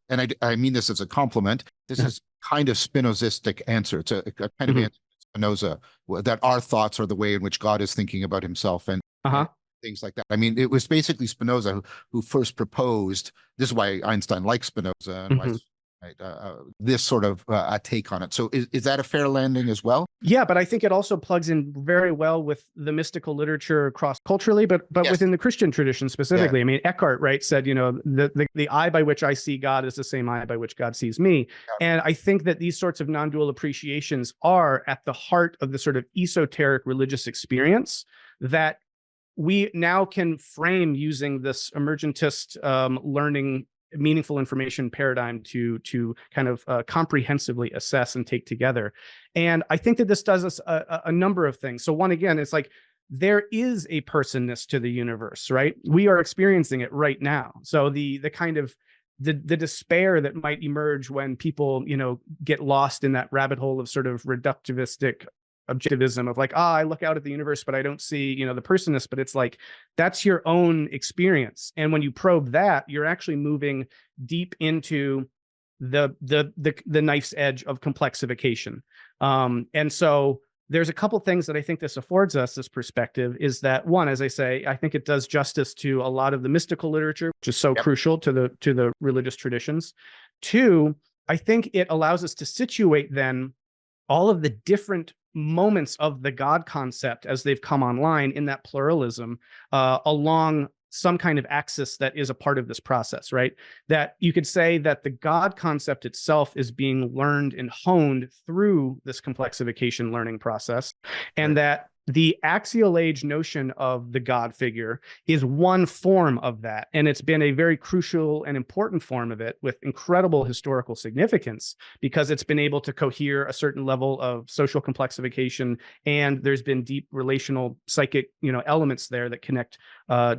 S1: and I mean this as a compliment. This is kind of Spinozistic answer. It's a kind of answer to Spinoza, that our thoughts are the way in which God is thinking about himself and things like that. I mean, it was basically Spinoza who first proposed. This is why Einstein likes Spinoza and why this sort of a take on it. So is that a fair landing as well?
S2: Yeah, but I think it also plugs in very well with the mystical literature cross-culturally, but within the Christian tradition specifically. I mean, Eckhart, right, said, the eye by which I see God is the same eye by which God sees me. And I think that these sorts of non-dual appreciations are at the heart of the sort of esoteric religious experience that we now can frame using this emergentist learning meaningful information paradigm to kind of comprehensively assess and take together. And I think that this does us a number of things. So one, again, it's like there is a personness to the universe, right? We are experiencing it right now. So the kind of the despair that might emerge when people, get lost in that rabbit hole of sort of reductivistic objectivism of like, I look out at the universe, but I don't see, the personness, but it's like, that's your own experience. And when you probe that, you're actually moving deep into the knife's edge of complexification. And so there's a couple things that I think this affords us, this perspective, is that one, as I say, I think it does justice to a lot of the mystical literature, which is so crucial to the religious traditions. Two, I think it allows us to situate then all of the different moments of the God concept as they've come online in that pluralism along some kind of axis that is a part of this process, right? That you could say that the God concept itself is being learned and honed through this complexification learning process, and that the axial age notion of the God figure is one form of that. And it's been a very crucial and important form of it with incredible historical significance, because it's been able to cohere a certain level of social complexification. And there's been deep relational psychic, elements there that connect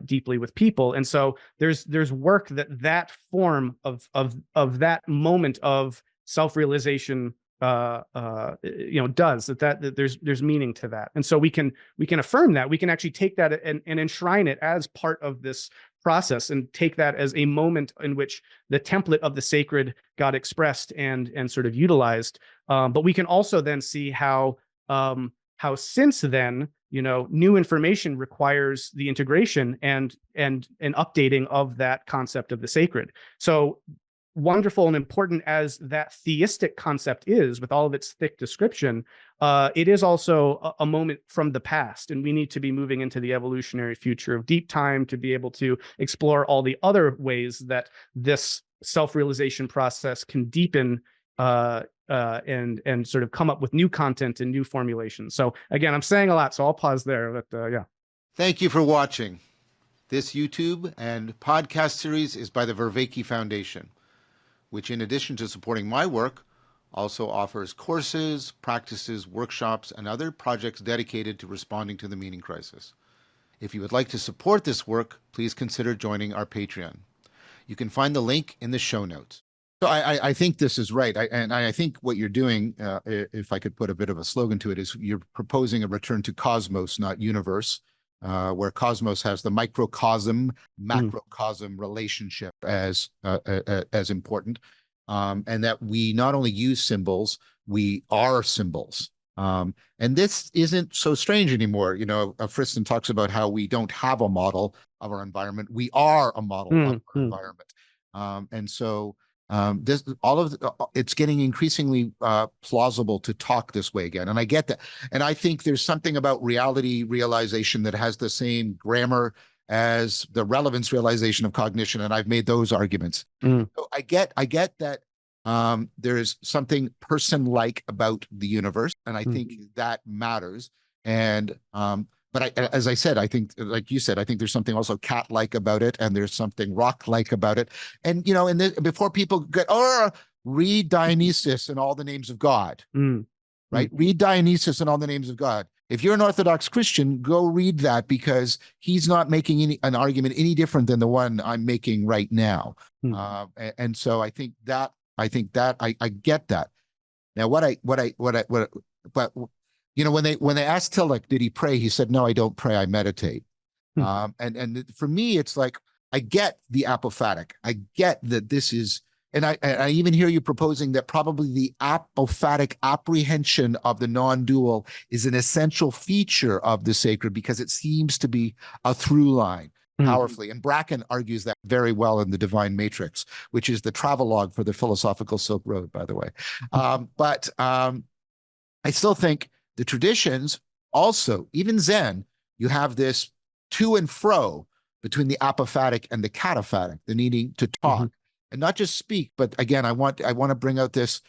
S2: deeply with people. And so there's work that form of that moment of self-realization does that there's meaning to that. And so we can affirm that. We can actually take that and enshrine it as part of this process, and take that as a moment in which the template of the sacred got expressed and sort of utilized. But we can also then see how since then, new information requires the integration and updating of that concept of the sacred. So wonderful and important as that theistic concept is, with all of its thick description, it is also a moment from the past, and we need to be moving into the evolutionary future of deep time to be able to explore all the other ways that this self-realization process can deepen and sort of come up with new content and new formulations. So again, I'm saying a lot, so I'll pause there. But yeah.
S1: Thank you for watching. This YouTube and podcast series is by the Vervaeke Foundation, which, in addition to supporting my work, also offers courses, practices, workshops, and other projects dedicated to responding to the meaning crisis. If you would like to support this work, please consider joining our Patreon. You can find the link in the show notes. So I think this is right. I think what you're doing, if I could put a bit of a slogan to it, is you're proposing a return to cosmos, not universe, where cosmos has the microcosm, macrocosm relationship as important, and that we not only use symbols, we are symbols. And this isn't so strange anymore. Friston talks about how we don't have a model of our environment. We are a model of our environment. And so it's getting increasingly plausible to talk this way again. And I get that. And I think there's something about reality realization that has the same grammar as the relevance realization of cognition. And I've made those arguments. So I get that there's something person-like about the universe. And I think that matters. And, but as I said, I think, like you said, I think there's something also cat-like about it, and there's something rock-like about it. And, before people get, read Dionysus and all the names of God, right? Read Dionysus and all the names of God. If you're an Orthodox Christian, go read that, because he's not making an argument any different than the one I'm making right now. And so I think that I get that. Now, but when they asked Tillich, did he pray? He said, no, I don't pray, I meditate. And for me, it's like, I get the apophatic. I get that this is, and I even hear you proposing that probably the apophatic apprehension of the non-dual is an essential feature of the sacred, because it seems to be a through line powerfully. And Bracken argues that very well in The Divine Matrix, which is the travelogue for the philosophical Silk Road, by the way. But I still think the traditions also, even Zen, you have this to and fro between the apophatic and the cataphatic, the needing to talk and not just speak. But again, I want to bring out this,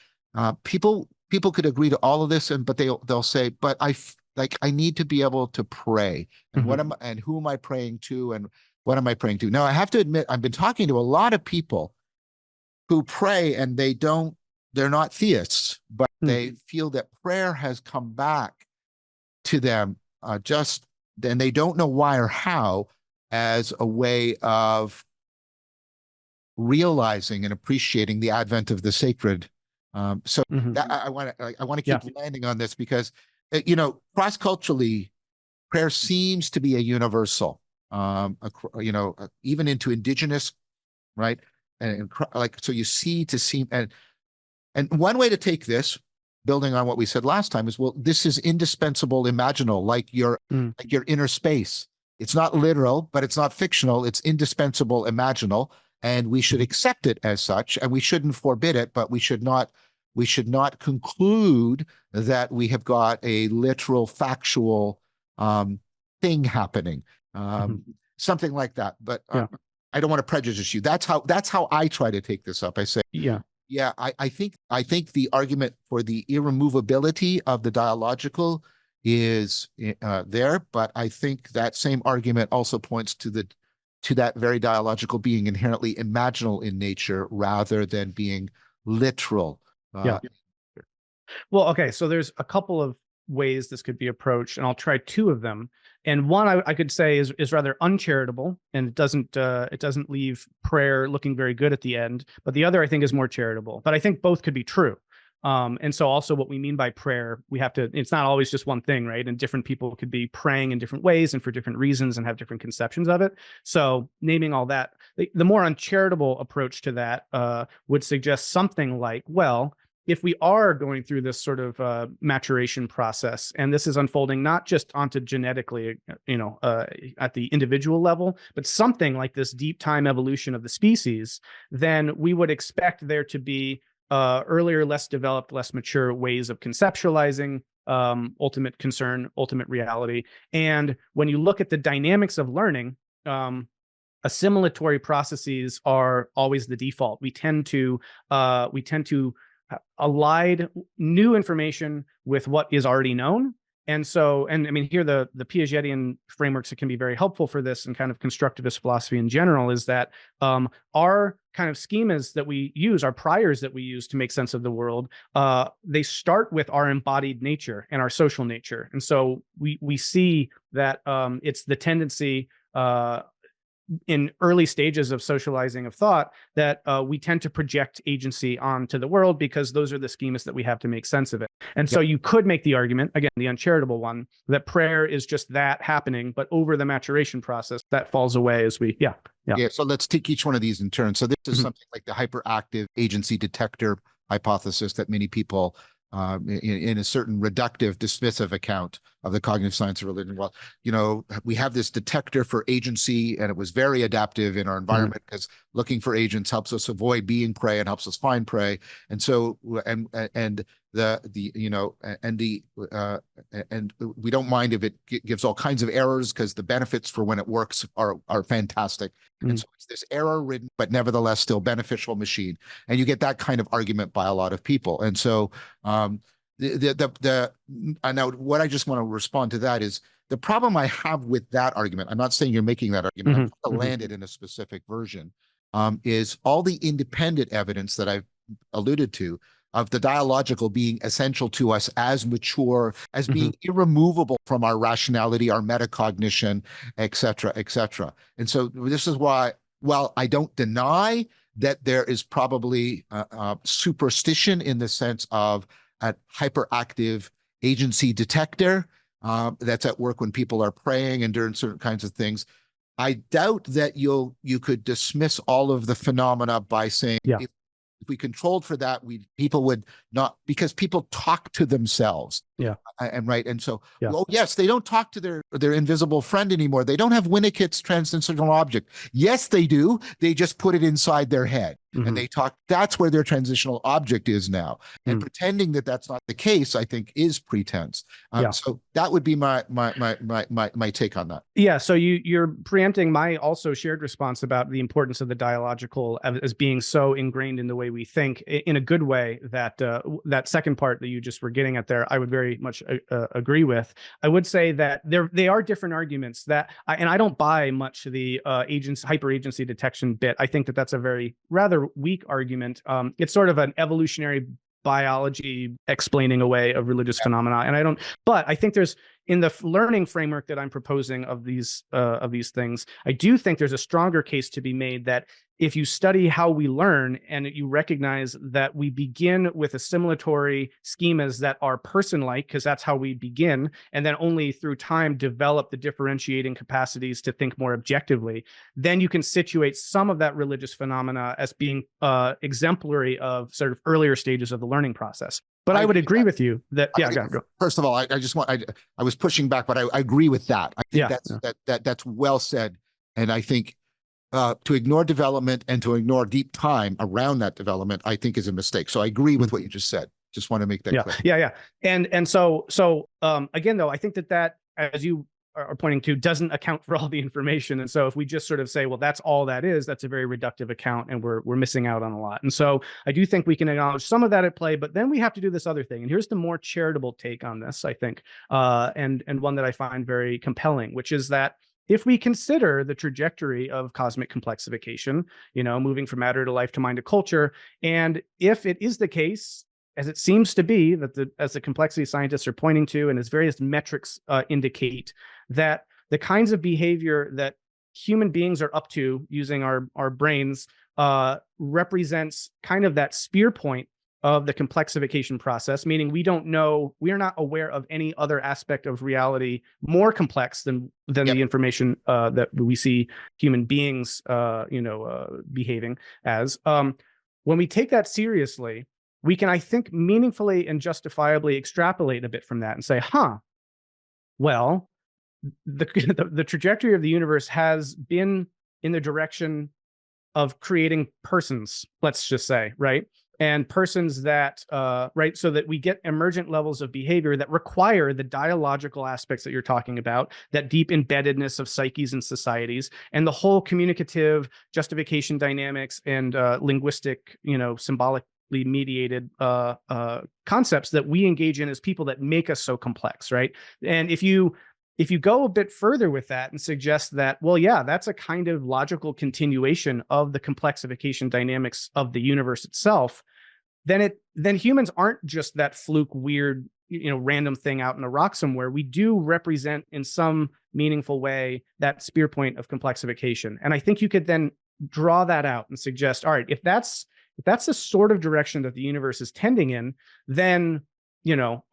S1: people could agree to all of this, but they'll say, but I need to be able to pray. And who am I praying to, and what am I praying to? Now, I have to admit, I've been talking to a lot of people who pray, and they're not theists, but they feel that prayer has come back to them, and they don't know why or how, as a way of realizing and appreciating the advent of the sacred. So that, I want to keep landing on this, because cross-culturally, prayer seems to be a universal, even into indigenous, right? And so you see and one way to take this, building on what we said last time, is, well, this is indispensable imaginal, like your inner space. It's not literal, but it's not fictional. It's indispensable imaginal, and we should accept it as such, and we shouldn't forbid it, but we should not conclude that we have got a literal, factual thing happening. something like that. But
S2: Yeah.
S1: I don't want to prejudice you. That's how I try to take this up. I say,
S2: Yeah.
S1: yeah, I think the argument for the irremovability of the dialogical is there, but I think that same argument also points to that very dialogical being inherently imaginal in nature rather than being literal.
S2: Yeah. Well, okay, so there's a couple of ways this could be approached, and I'll try two of them. And one I could say is rather uncharitable, and it doesn't leave prayer looking very good at the end. But the other I think is more charitable. But I think both could be true. And so also what we mean by prayer, it's not always just one thing, right? And different people could be praying in different ways and for different reasons and have different conceptions of it. So naming all that, the more uncharitable approach to that would suggest something like, well, if we are going through this sort of maturation process, and this is unfolding not just ontogenetically, at the individual level, but something like this deep time evolution of the species, then we would expect there to be earlier, less developed, less mature ways of conceptualizing ultimate concern, ultimate reality. And when you look at the dynamics of learning, assimilatory processes are always the default. We tend to allied new information with what is already known. And so, and I mean, here the Piagetian frameworks that can be very helpful for this, and kind of constructivist philosophy in general, is that our kind of schemas that we use, our priors that we use to make sense of the world, they start with our embodied nature and our social nature. And so we see that it's the tendency in early stages of socializing of thought that we tend to project agency onto the world because those are the schemas that we have to make sense of it. And so you could make the argument, again, the uncharitable one, that prayer is just that happening, but over the maturation process, that falls away as we, Yeah.
S1: So let's take each one of these in turn. So this is something like the hyperactive agency detector hypothesis that many people in a certain reductive, dismissive account of the cognitive science of religion. Well, we have this detector for agency, and it was very adaptive in our environment because looking for agents helps us avoid being prey and helps us find prey. And so, and we don't mind if it gives all kinds of errors because the benefits for when it works are fantastic. And so it's this error-ridden, but nevertheless still beneficial machine. And you get that kind of argument by a lot of people. And so now what I just want to respond to that is the problem I have with that argument. I'm not saying you're making that argument. I'm trying to land it in a specific version. Is all the independent evidence that I've alluded to of the dialogical being essential to us as mature, as being irremovable from our rationality, our metacognition, et cetera, et cetera. And so this is why, while I don't deny that there is probably superstition in the sense of a hyperactive agency detector that's at work when people are praying and doing certain kinds of things, I doubt that you could dismiss all of the phenomena by saying, if we controlled for that, people would not, because people talk to themselves. And so, oh yes, they don't talk to their invisible friend anymore. They don't have Winnicott's transitional object. Yes, they do. They just put it inside their head and they talk. That's where their transitional object is now. And pretending that that's not the case, I think, is pretense. So that would be my take on that.
S2: Yeah. So you're preempting my also shared response about the importance of the dialogical as being so ingrained in the way we think in a good way, that that second part that you just were getting at there, I would very much agree with. I would say that they are different arguments and I don't buy much the hyper agency detection bit. I think that that's a very rather weak argument. It's sort of an evolutionary biology explaining away of religious phenomena, and but I think there's, in the learning framework that I'm proposing of these things, I do think there's a stronger case to be made that if you study how we learn and you recognize that we begin with assimilatory schemas that are person-like, because that's how we begin, and then only through time develop the differentiating capacities to think more objectively, then you can situate some of that religious phenomena as being exemplary of sort of earlier stages of the learning process. But I would agree with you that, go.
S1: First of all, I was pushing back, but I agree with that. I think that's well said. And I think to ignore development and to ignore deep time around that development, I think is a mistake. So I agree with what you just said. Just want to make that clear.
S2: And so again, though, I think that as you are pointing to doesn't account for all the information. And so if we just sort of say, well, that's all that is, that's a very reductive account, and we're missing out on a lot. And so I do think we can acknowledge some of that at play, but then we have to do this other thing. And here's the more charitable take on this, I think, and one that I find very compelling, which is that if we consider the trajectory of cosmic complexification, moving from matter to life to mind to culture, and if it is the case, as it seems to be, that as the complexity scientists are pointing to, and as various metrics indicate, that the kinds of behavior that human beings are up to using our brains represents kind of that spear point of the complexification process, meaning we are not aware of any other aspect of reality more complex than the information that we see human beings behaving as. When we take that seriously, we can, I think, meaningfully and justifiably extrapolate a bit from that and say, well, the trajectory of the universe has been in the direction of creating persons, let's just say, right? And persons that, right, so that we get emergent levels of behavior that require the dialogical aspects that you're talking about, that deep embeddedness of psyches and societies, and the whole communicative justification dynamics and linguistic, symbolically mediated concepts that we engage in as people that make us so complex, right? And if you go a bit further with that and suggest that, well, yeah, that's a kind of logical continuation of the complexification dynamics of the universe itself, then humans aren't just that fluke, weird, random thing out in a rock somewhere. We do represent in some meaningful way that spear point of complexification. And I think you could then draw that out and suggest, all right, if that's the sort of direction that the universe is tending in, then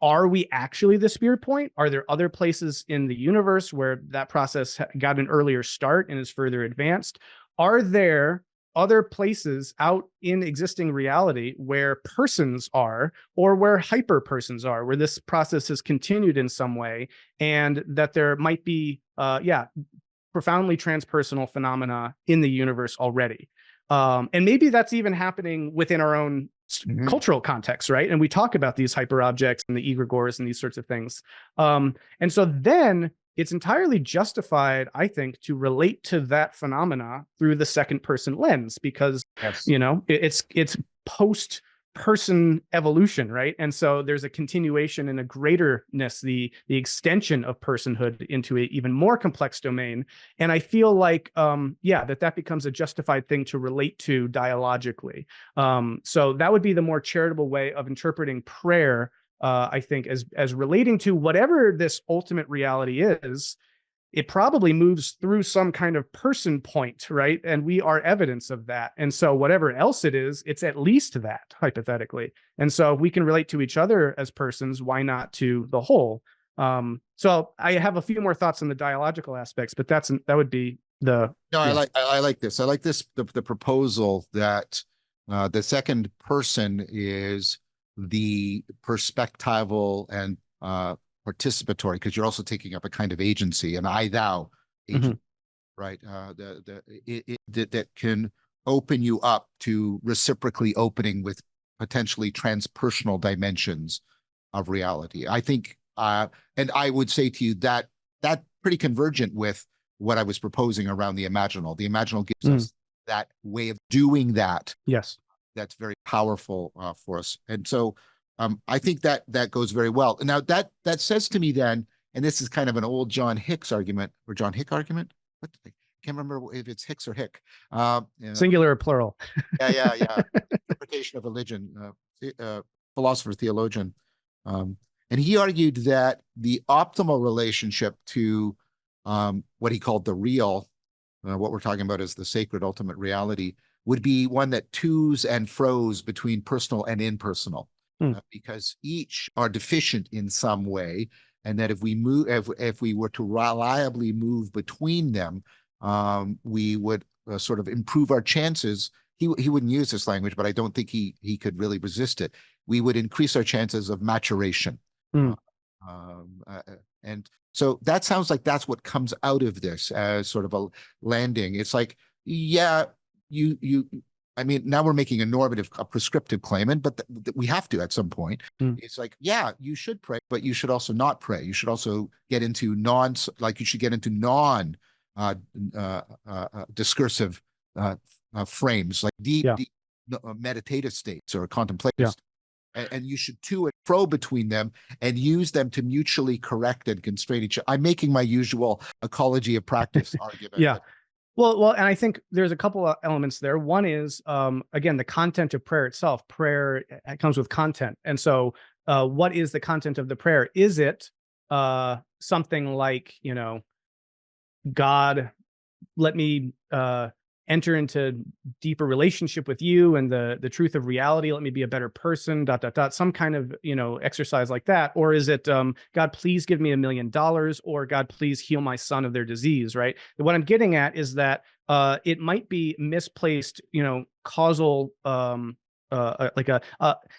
S2: are we actually the spear point? Are there other places in the universe where that process got an earlier start and is further advanced? Are there other places out in existing reality where persons are, or where hyper persons are, where this process has continued in some way, and that there might be, profoundly transpersonal phenomena in the universe already? And maybe that's even happening within our own cultural context, right? And we talk about these hyper objects and the egregores and these sorts of things. And so then it's entirely justified, I think, to relate to that phenomena through the second person lens, because, it's post person evolution, right? And so there's a continuation and a greaterness, the extension of personhood into an even more complex domain. And I feel like, that becomes a justified thing to relate to dialogically. So that would be the more charitable way of interpreting prayer, I think, as relating to whatever this ultimate reality is. It probably moves through some kind of person point, right? And we are evidence of that. And so whatever else it is, it's at least that, hypothetically. And so if we can relate to each other as persons, why not to the whole? So I have a few more thoughts on the dialogical aspects, but that would be the...
S1: No, yeah. I like this. I like this, the proposal that the second person is the perspectival and participatory, because you're also taking up a kind of agency, an I-thou agent, right? That can open you up to reciprocally opening with potentially transpersonal dimensions of reality. I think, and I would say to you that that's pretty convergent with what I was proposing around the imaginal. The imaginal gives us that way of doing that.
S2: Yes.
S1: That's very powerful for us. And so I think that goes very well. Now that says to me then, and this is kind of an old John Hicks argument, or John Hick argument. What, I can't remember if it's Hicks or Hick.
S2: Singular or plural?
S1: Yeah. Interpretation of religion, philosopher, theologian. And he argued that the optimal relationship to what he called the real, what we're talking about is the sacred ultimate reality, would be one that to's and fro's between personal and impersonal. Because each are deficient in some way, and that if we were to reliably move between them, we would sort of improve our chances. He wouldn't use this language, but I don't think he could really resist it. We would increase our chances of maturation. And so that sounds like that's what comes out of this as sort of a landing. It's like, yeah, I mean, now we're making a prescriptive claim, but we have to at some point. It's like, yeah, you should pray, but you should also not pray. You should also get into you should get into discursive frames, like deep meditative states or contemplative states. And you should to and fro between them and use them to mutually correct and constrain each other. I'm making my usual ecology of practice argument.
S2: Yeah. Well, and I think there's a couple of elements there. One is, again, the content of prayer itself. Prayer comes with content. And so what is the content of the prayer? Is it something like, God, let me enter into deeper relationship with you and the truth of reality. Let me be a better person, ... Some kind of, exercise like that. Or is it, God, please give me $1 million, or God, please heal my son of their disease, right? What I'm getting at is that it might be misplaced, causal,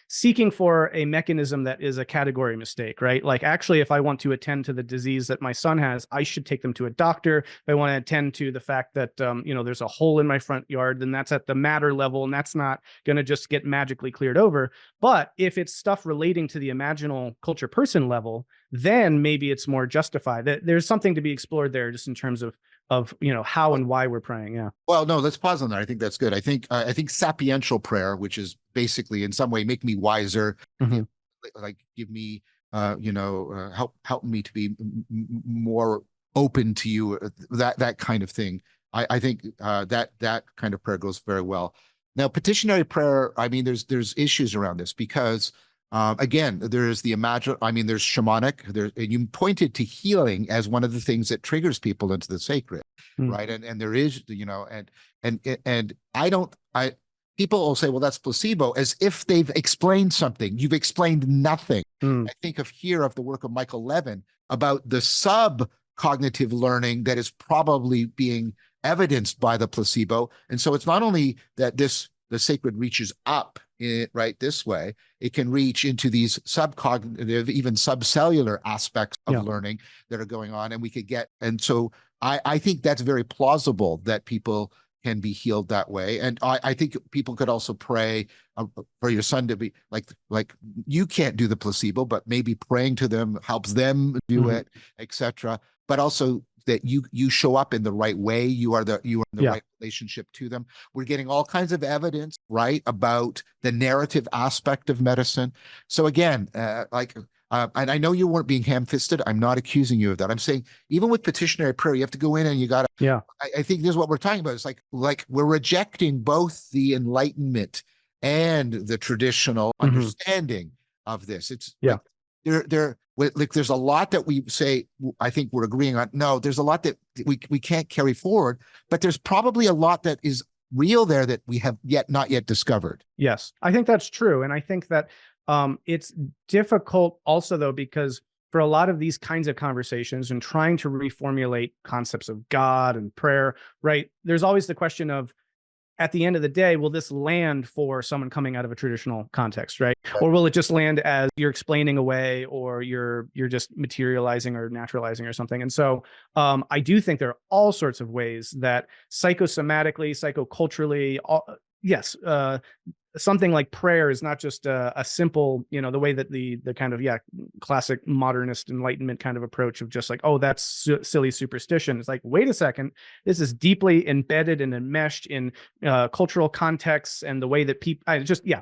S2: seeking for a mechanism that is a category mistake, right? Like, actually, if I want to attend to the disease that my son has, I should take them to a doctor. If I want to attend to the fact that, there's a hole in my front yard, then that's at the matter level, and that's not going to just get magically cleared over. But if it's stuff relating to the imaginal culture person level, then maybe it's more justified. There's something to be explored there, just in terms of how and why we're praying. Yeah.
S1: Well, no, let's pause on that. I think that's good. I think sapiential prayer, which is basically in some way make me wiser, give me help me to be more open to you, that kind of thing. I think that kind of prayer goes very well. Now, petitionary prayer, I mean, there's issues around this because again, there's there's shamanic. And you pointed to healing as one of the things that triggers people into the sacred, right? And there is, people will say, well, that's placebo, as if they've explained something. You've explained nothing. I think of the work of Michael Levin about the sub-cognitive learning that is probably being evidenced by the placebo. And so it's not only that the sacred reaches up right this way, it can reach into these subcognitive, even subcellular aspects of learning that are going on, and we could get. And so I think that's very plausible that people can be healed that way. And I think people could also pray for your son to be like you can't do the placebo, but maybe praying to them helps them do it, etc. But also that you show up in the right way. You are in the right relationship to them. We're getting all kinds of evidence, right, about the narrative aspect of medicine. So again, and I know you weren't being ham-fisted. I'm not accusing you of that. I'm saying even with petitionary prayer, you have to go in and you got to.
S2: Yeah.
S1: I think this is what we're talking about. It's like we're rejecting both the Enlightenment and the traditional understanding of this. It's there's a lot that we say, I think we're agreeing on. No, there's a lot that we can't carry forward, but there's probably a lot that is real there that we have not yet discovered.
S2: Yes, I think that's true. And I think that it's difficult also, though, because for a lot of these kinds of conversations and trying to reformulate concepts of God and prayer, right, there's always the question of, at the end of the day, will this land for someone coming out of a traditional context, right? Or will it just land as you're explaining away, or you're just materializing or naturalizing or something? And so I do think there are all sorts of ways that psychosomatically, psychoculturally, something like prayer is not just a simple, the way that the kind of classic modernist Enlightenment kind of approach of just like, oh, that's silly superstition. It's like, wait a second, this is deeply embedded and enmeshed in cultural contexts and the way that people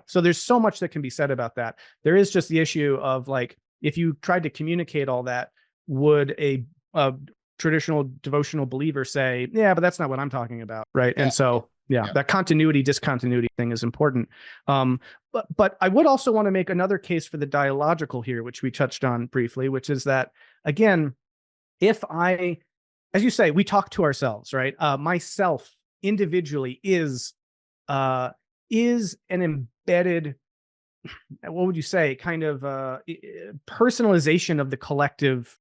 S2: so there's so much that can be said about that. There is just the issue of, like, if you tried to communicate all that, would a traditional devotional believer say, yeah, but that's not what I'm talking about, right? And so that continuity discontinuity thing is important. But I would also want to make another case for the dialogical here, which we touched on briefly, which is that, again, if as you say, we talk to ourselves, right? Myself individually is an embedded, what would you say, kind of personalization of the collective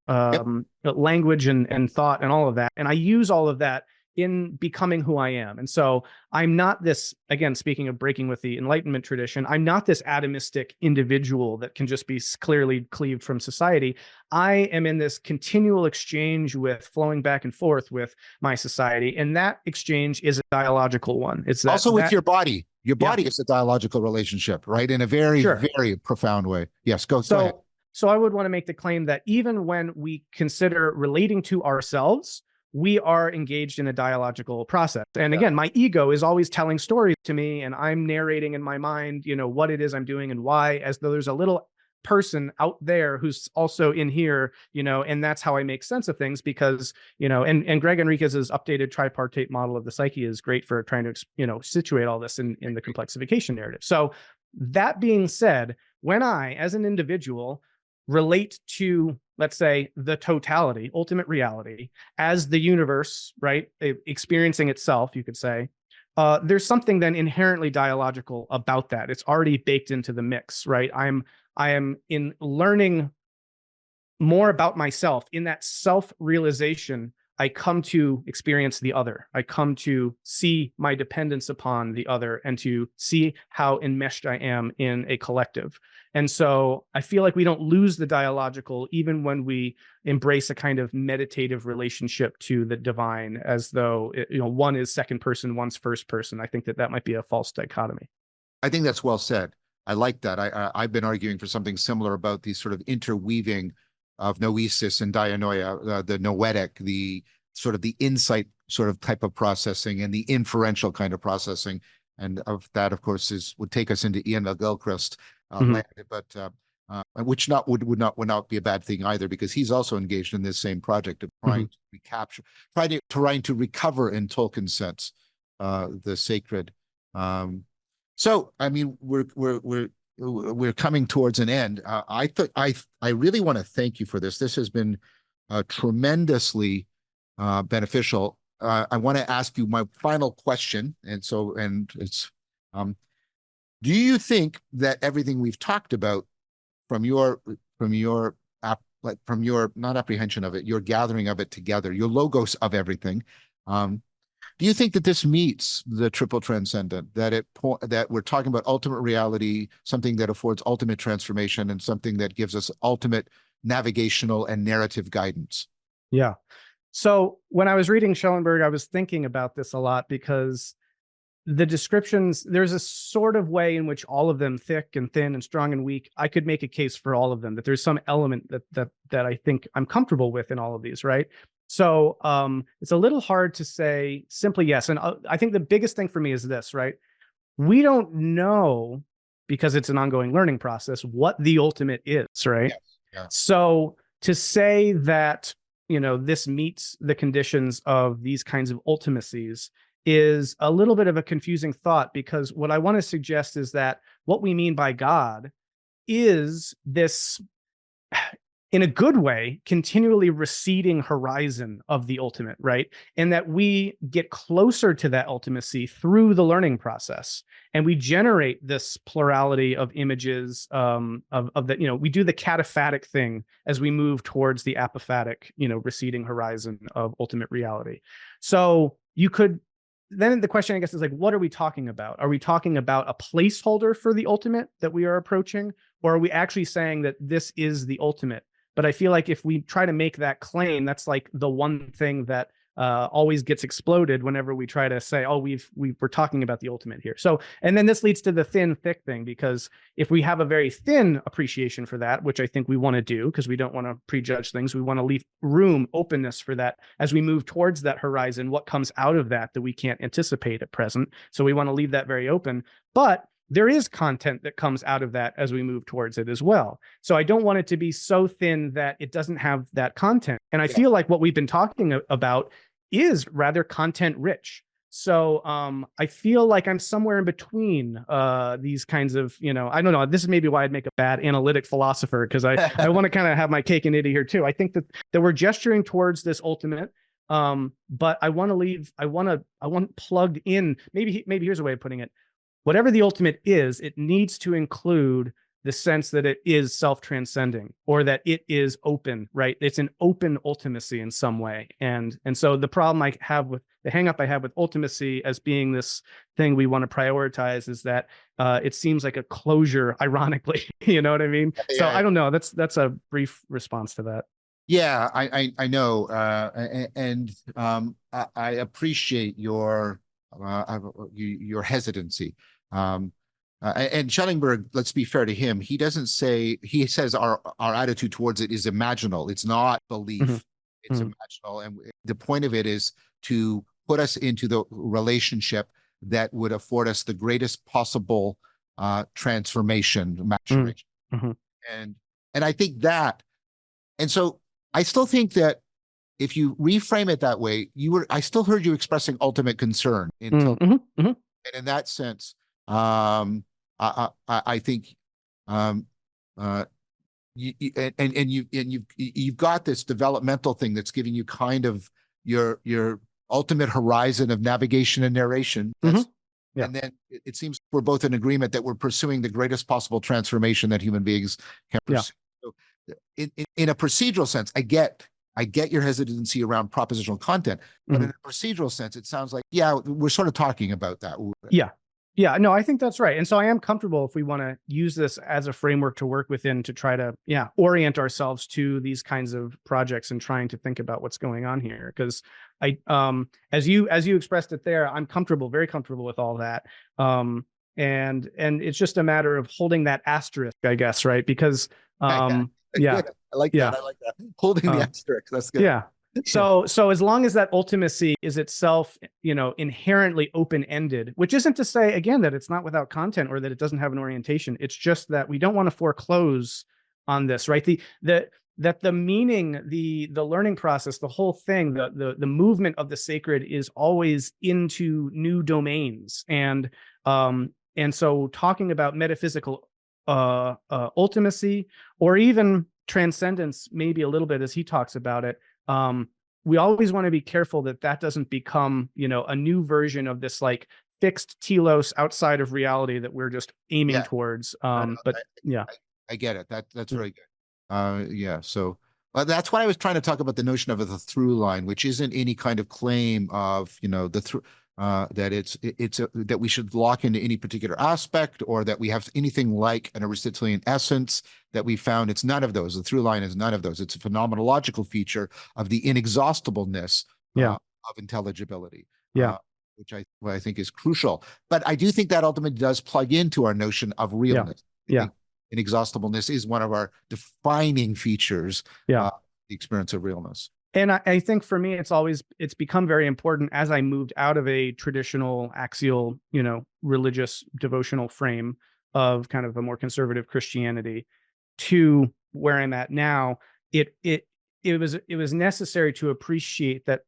S2: language and thought and all of that. And I use all of that in becoming who I am. And so I'm not this, again, speaking of breaking with the Enlightenment tradition, I'm not this atomistic individual that can just be clearly cleaved from society. I am in this continual exchange flowing back and forth with my society. And that exchange is a dialogical one. It's that,
S1: also with your body. Your
S2: Yeah.
S1: body is a dialogical relationship, right? In a very,
S2: Sure.
S1: very profound way. Yes, go ahead.
S2: So I would want to make the claim that even when we consider relating to ourselves, we are engaged in a dialogical process. And
S1: Yeah.
S2: again, my ego is always telling stories to me, and I'm narrating in my mind, what it is I'm doing and why, as though there's a little person out there who's also in here, and that's how I make sense of things because, and Greg Enriquez's updated tripartite model of the psyche is great for trying to, situate all this in the complexification narrative. So that being said, when I, as an individual, relate to, let's say, the totality, ultimate reality, as the universe, right, experiencing itself, you could say, there's something then inherently dialogical about that. It's already baked into the mix, right? I am in learning more about myself. In that self-realization, I come to experience the other. I come to see my dependence upon the other and to see how enmeshed I am in a collective. And so I feel like we don't lose the dialogical even when we embrace a kind of meditative relationship to the divine, as though one is second person, one's first person. I think that might be a false dichotomy.
S1: I think that's well said. I like that. I've been arguing for something similar about these sort of interweaving of noesis and dianoia, the noetic, the sort of the insight sort of type of processing and the inferential kind of processing. And of that, of course, would take us into Ian McGilchrist land, but which would not be a bad thing either, because he's also engaged in this same project of trying to recapture, trying to recover in Tolkien's sense, the sacred. So, I mean, we're coming towards an end. I really want to thank you for this. This has been tremendously beneficial. I want to ask you my final question, and it's, do you think that everything we've talked about from your not apprehension of it, your gathering of it together, your logos of everything, do you think that this meets the triple transcendent, that we're talking about ultimate reality, something that affords ultimate transformation, and something that gives us ultimate navigational and narrative guidance?
S2: Yeah. So when I was reading Schellenberg, I was thinking about this a lot because the descriptions, there's a sort of way in which all of them, thick and thin and strong and weak, I could make a case for all of them, that there's some element that I think I'm comfortable with in all of these, right? So it's a little hard to say simply yes. And I think the biggest thing for me is this, right? We don't know, because it's an ongoing learning process, what the ultimate is, right?
S1: Yes. Yeah.
S2: So to say that, this meets the conditions of these kinds of ultimacies is a little bit of a confusing thought, because what I want to suggest is that what we mean by God is this, in a good way, continually receding horizon of the ultimate, right? And that we get closer to that ultimacy through the learning process. And we generate this plurality of images of that, we do the cataphatic thing as we move towards the apophatic, receding horizon of ultimate reality. So then the question, I guess, is like, what are we talking about? Are we talking about a placeholder for the ultimate that we are approaching? Or are we actually saying that this is the ultimate? But I feel like if we try to make that claim, that's like the one thing that always gets exploded whenever we try to say, oh, we're talking about the ultimate here. So, and then this leads to the thin, thick thing, because if we have a very thin appreciation for that, which I think we want to do, because we don't want to prejudge things, we want to leave room, openness for that as we move towards that horizon, what comes out of that we can't anticipate at present. So we want to leave that very open. But there is content that comes out of that as we move towards it as well. So I don't want it to be so thin that it doesn't have that content. And I feel like what we've been talking about is rather content rich. So I feel like I'm somewhere in between these kinds of, I don't know, this is maybe why I'd make a bad analytic philosopher, because I want to kind of have my cake and eat it here too. I think that we're gesturing towards this ultimate, but I want plugged in, maybe here's a way of putting it. Whatever the ultimate is, it needs to include the sense that it is self-transcending, or that it is open, right? It's an open ultimacy in some way. And so the problem I have with the hang-up I have with ultimacy as being this thing we want to prioritize is that it seems like a closure, ironically. You know what I mean? Yeah. So I don't know. That's a brief response to that.
S1: Yeah, I know. And I appreciate your hesitancy. And Schellenberg, let's be fair to him, he doesn't say, he says our attitude towards it is imaginal. It's not belief, it's imaginal. And the point of it is to put us into the relationship that would afford us the greatest possible transformation, maturation. And I think that, and so I still think that if you reframe it that way, I still heard you expressing ultimate concern until, and in that sense, I think, you've got this developmental thing that's giving you kind of your ultimate horizon of navigation and narration. And then it seems we're both in agreement that we're pursuing the greatest possible transformation that human beings can pursue. So in a procedural sense, I get your hesitancy around propositional content, but in a procedural sense, it sounds like, we're sort of talking about that.
S2: Yeah, no, I think that's right. And so I am comfortable if we want to use this as a framework to work within to try to, orient ourselves to these kinds of projects and trying to think about what's going on here. Because as you expressed it there, I'm very comfortable with all that. And it's just a matter of holding that asterisk, I guess, right? Because,
S1: I like that. Holding the asterisk. That's good.
S2: Yeah. So as long as that ultimacy is itself, inherently open-ended, which isn't to say, again, that it's not without content or that it doesn't have an orientation. It's just that we don't want to foreclose on this, right? That the meaning, the learning process, the whole thing, the movement of the sacred is always into new domains. And so talking about metaphysical ultimacy, or even transcendence, maybe a little bit as he talks about it, we always want to be careful that doesn't become, a new version of this like fixed telos outside of reality that we're just aiming towards.
S1: I get it. That's very good. So that's why I was trying to talk about the notion of the through line, which isn't any kind of claim of, that that we should lock into any particular aspect, or that we have anything like an Aristotelian essence that we found. It's none of those. The through line is none of those. It's a phenomenological feature of the inexhaustibleness of intelligibility, which I think is crucial. But I do think that ultimately does plug into our notion of realness. Inexhaustibleness is one of our defining features of the experience of realness.
S2: And I think for me, it's become very important as I moved out of a traditional axial, religious devotional frame of kind of a more conservative Christianity to where I'm at now. It was necessary to appreciate that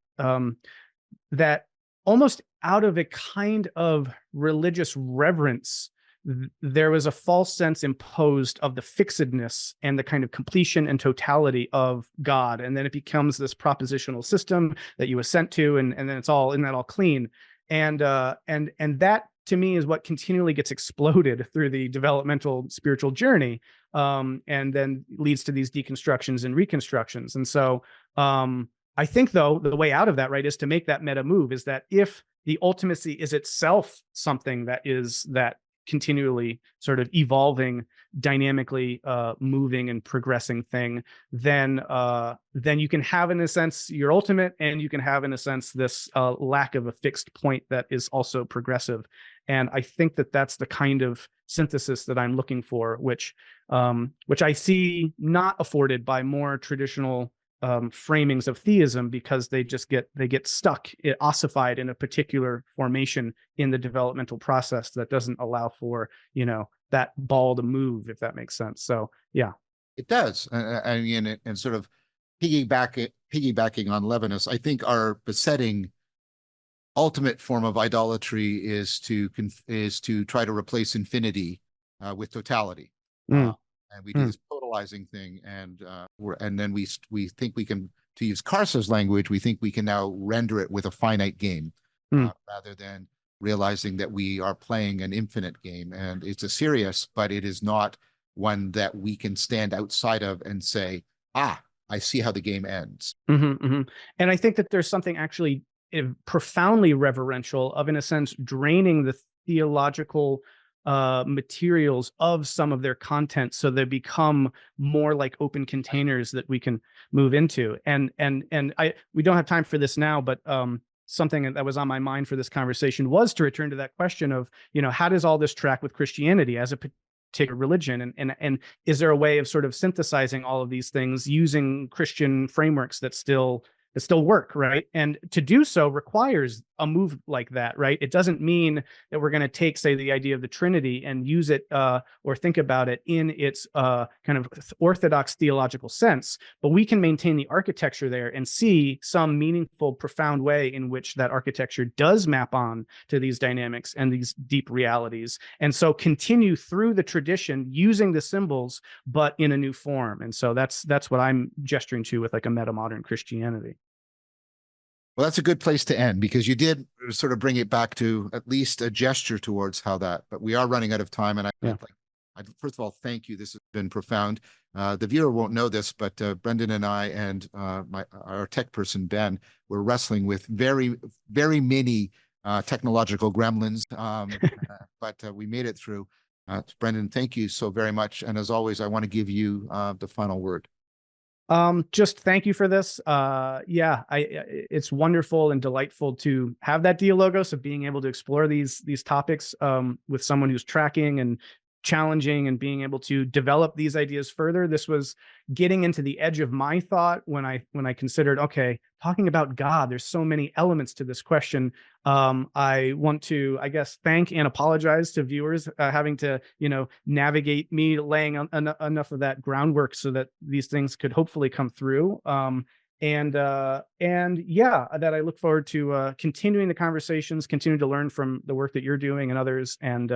S2: that almost out of a kind of religious reverence, there was a false sense imposed of the fixedness and the kind of completion and totality of God. And then it becomes this propositional system that you assent to, and then isn't that all clean? And that to me is what continually gets exploded through the developmental spiritual journey. And then leads to these deconstructions and reconstructions. And so I think, though, the way out of that, right, is to make that meta move, is that if the ultimacy is itself something that is that continually sort of evolving, dynamically moving and progressing thing, then you can have, in a sense, your ultimate, and you can have, in a sense, this lack of a fixed point that is also progressive. And I think that's the kind of synthesis that I'm looking for, which I see not afforded by more traditional framings of theism, because they get stuck, ossified in a particular formation in the developmental process that doesn't allow for that ball to move, if that makes sense. So
S1: it does. I mean, and sort of piggybacking on Levinas, I think our besetting ultimate form of idolatry is to try to replace infinity with totality. And we do this totalizing thing, and then we think we can, to use Carsa's language, we think we can now render it with a finite game, rather than realizing that we are playing an infinite game. And it's a serious, but it is not one that we can stand outside of and say, I see how the game ends.
S2: And I think that there's something actually profoundly reverential of, in a sense, draining the theological materials of some of their content, so they become more like open containers that we can move into. And we don't have time for this now, but something that was on my mind for this conversation was to return to that question of, how does all this track with Christianity as a particular religion, and is there a way of sort of synthesizing all of these things using Christian frameworks that still work, right? And to do so requires a move like that, right? It doesn't mean that we're going to take, say, the idea of the Trinity and use it or think about it in its kind of orthodox theological sense, but we can maintain the architecture there and see some meaningful, profound way in which that architecture does map on to these dynamics and these deep realities. And so continue through the tradition using the symbols, but in a new form. And so that's what I'm gesturing to with like a metamodern Christianity.
S1: Well, that's a good place to end, because you did sort of bring it back to at least a gesture towards how that, but we are running out of time. And I'd first of all, thank you. This has been profound. The viewer won't know this, but Brendan and I and our tech person, Ben, were wrestling with very, very many technological gremlins, but we made it through. Brendan, thank you so very much. And as always, I want to give you the final word.
S2: Just thank you for this. It's wonderful and delightful to have that dialogos of being able to explore these topics with someone who's tracking and challenging and being able to develop these ideas further. This was getting into the edge of my thought when I considered, okay, talking about God, there's so many elements to this question. I want to, I guess, thank and apologize to viewers having to, navigate me laying enough of that groundwork so that these things could hopefully come through. And that I look forward to continuing the conversations, continuing to learn from the work that you're doing and others. And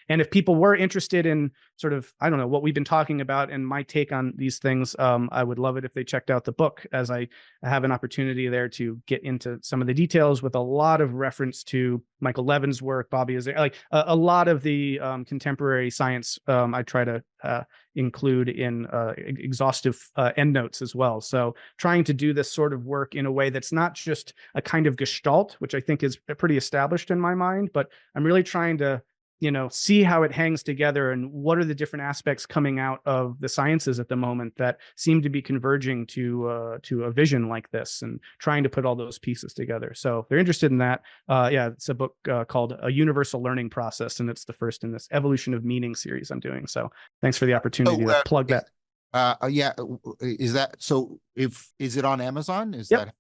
S2: if people were interested in sort of, I don't know, what we've been talking about and my take on these things, I would love it if they checked out the book, as I have an opportunity there to get into some of the details with a lot of reference to Michael Levin's work, Bobby is like a lot of the contemporary science. I try to include in exhaustive endnotes as well. So trying to do this sort of work in a way that's not just a kind of gestalt, which I think is pretty established in my mind, but I'm really trying to, see how it hangs together and what are the different aspects coming out of the sciences at the moment that seem to be converging to a vision like this, and trying to put all those pieces together. So if they're interested in that, it's a book called A Universal Learning Process, and it's the first in this Evolution of Meaning series I'm doing. So thanks for the opportunity to plug that.
S1: Is that so? Is it on Amazon?
S2: Yep.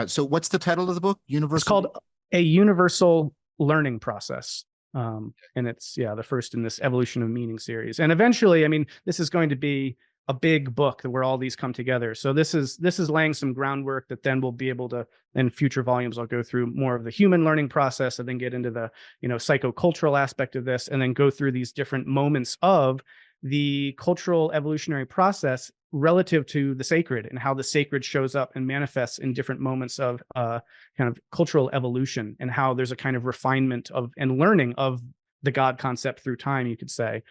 S1: So what's the title of the book?
S2: It's called A Universal Learning Process. And it's the first in this Evolution of Meaning series. And eventually, I mean, this is going to be a big book where all these come together. So this is laying some groundwork that then we'll be able to, in future volumes, I'll go through more of the human learning process and then get into the, psychocultural aspect of this, and then go through these different moments of the cultural evolutionary process relative to the sacred, and how the sacred shows up and manifests in different moments of kind of cultural evolution, and how there's a kind of refinement of and learning of the God concept through time, you could say,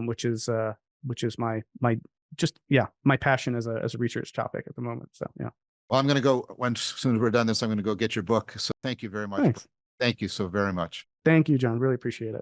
S2: which is my passion as a research topic at the moment. So yeah.
S1: Well, I'm going to go, as soon as we're done this, I'm going to go get your book. So thank you very much.
S2: Thanks.
S1: Thank you so very much.
S2: Thank you, John. Really appreciate it.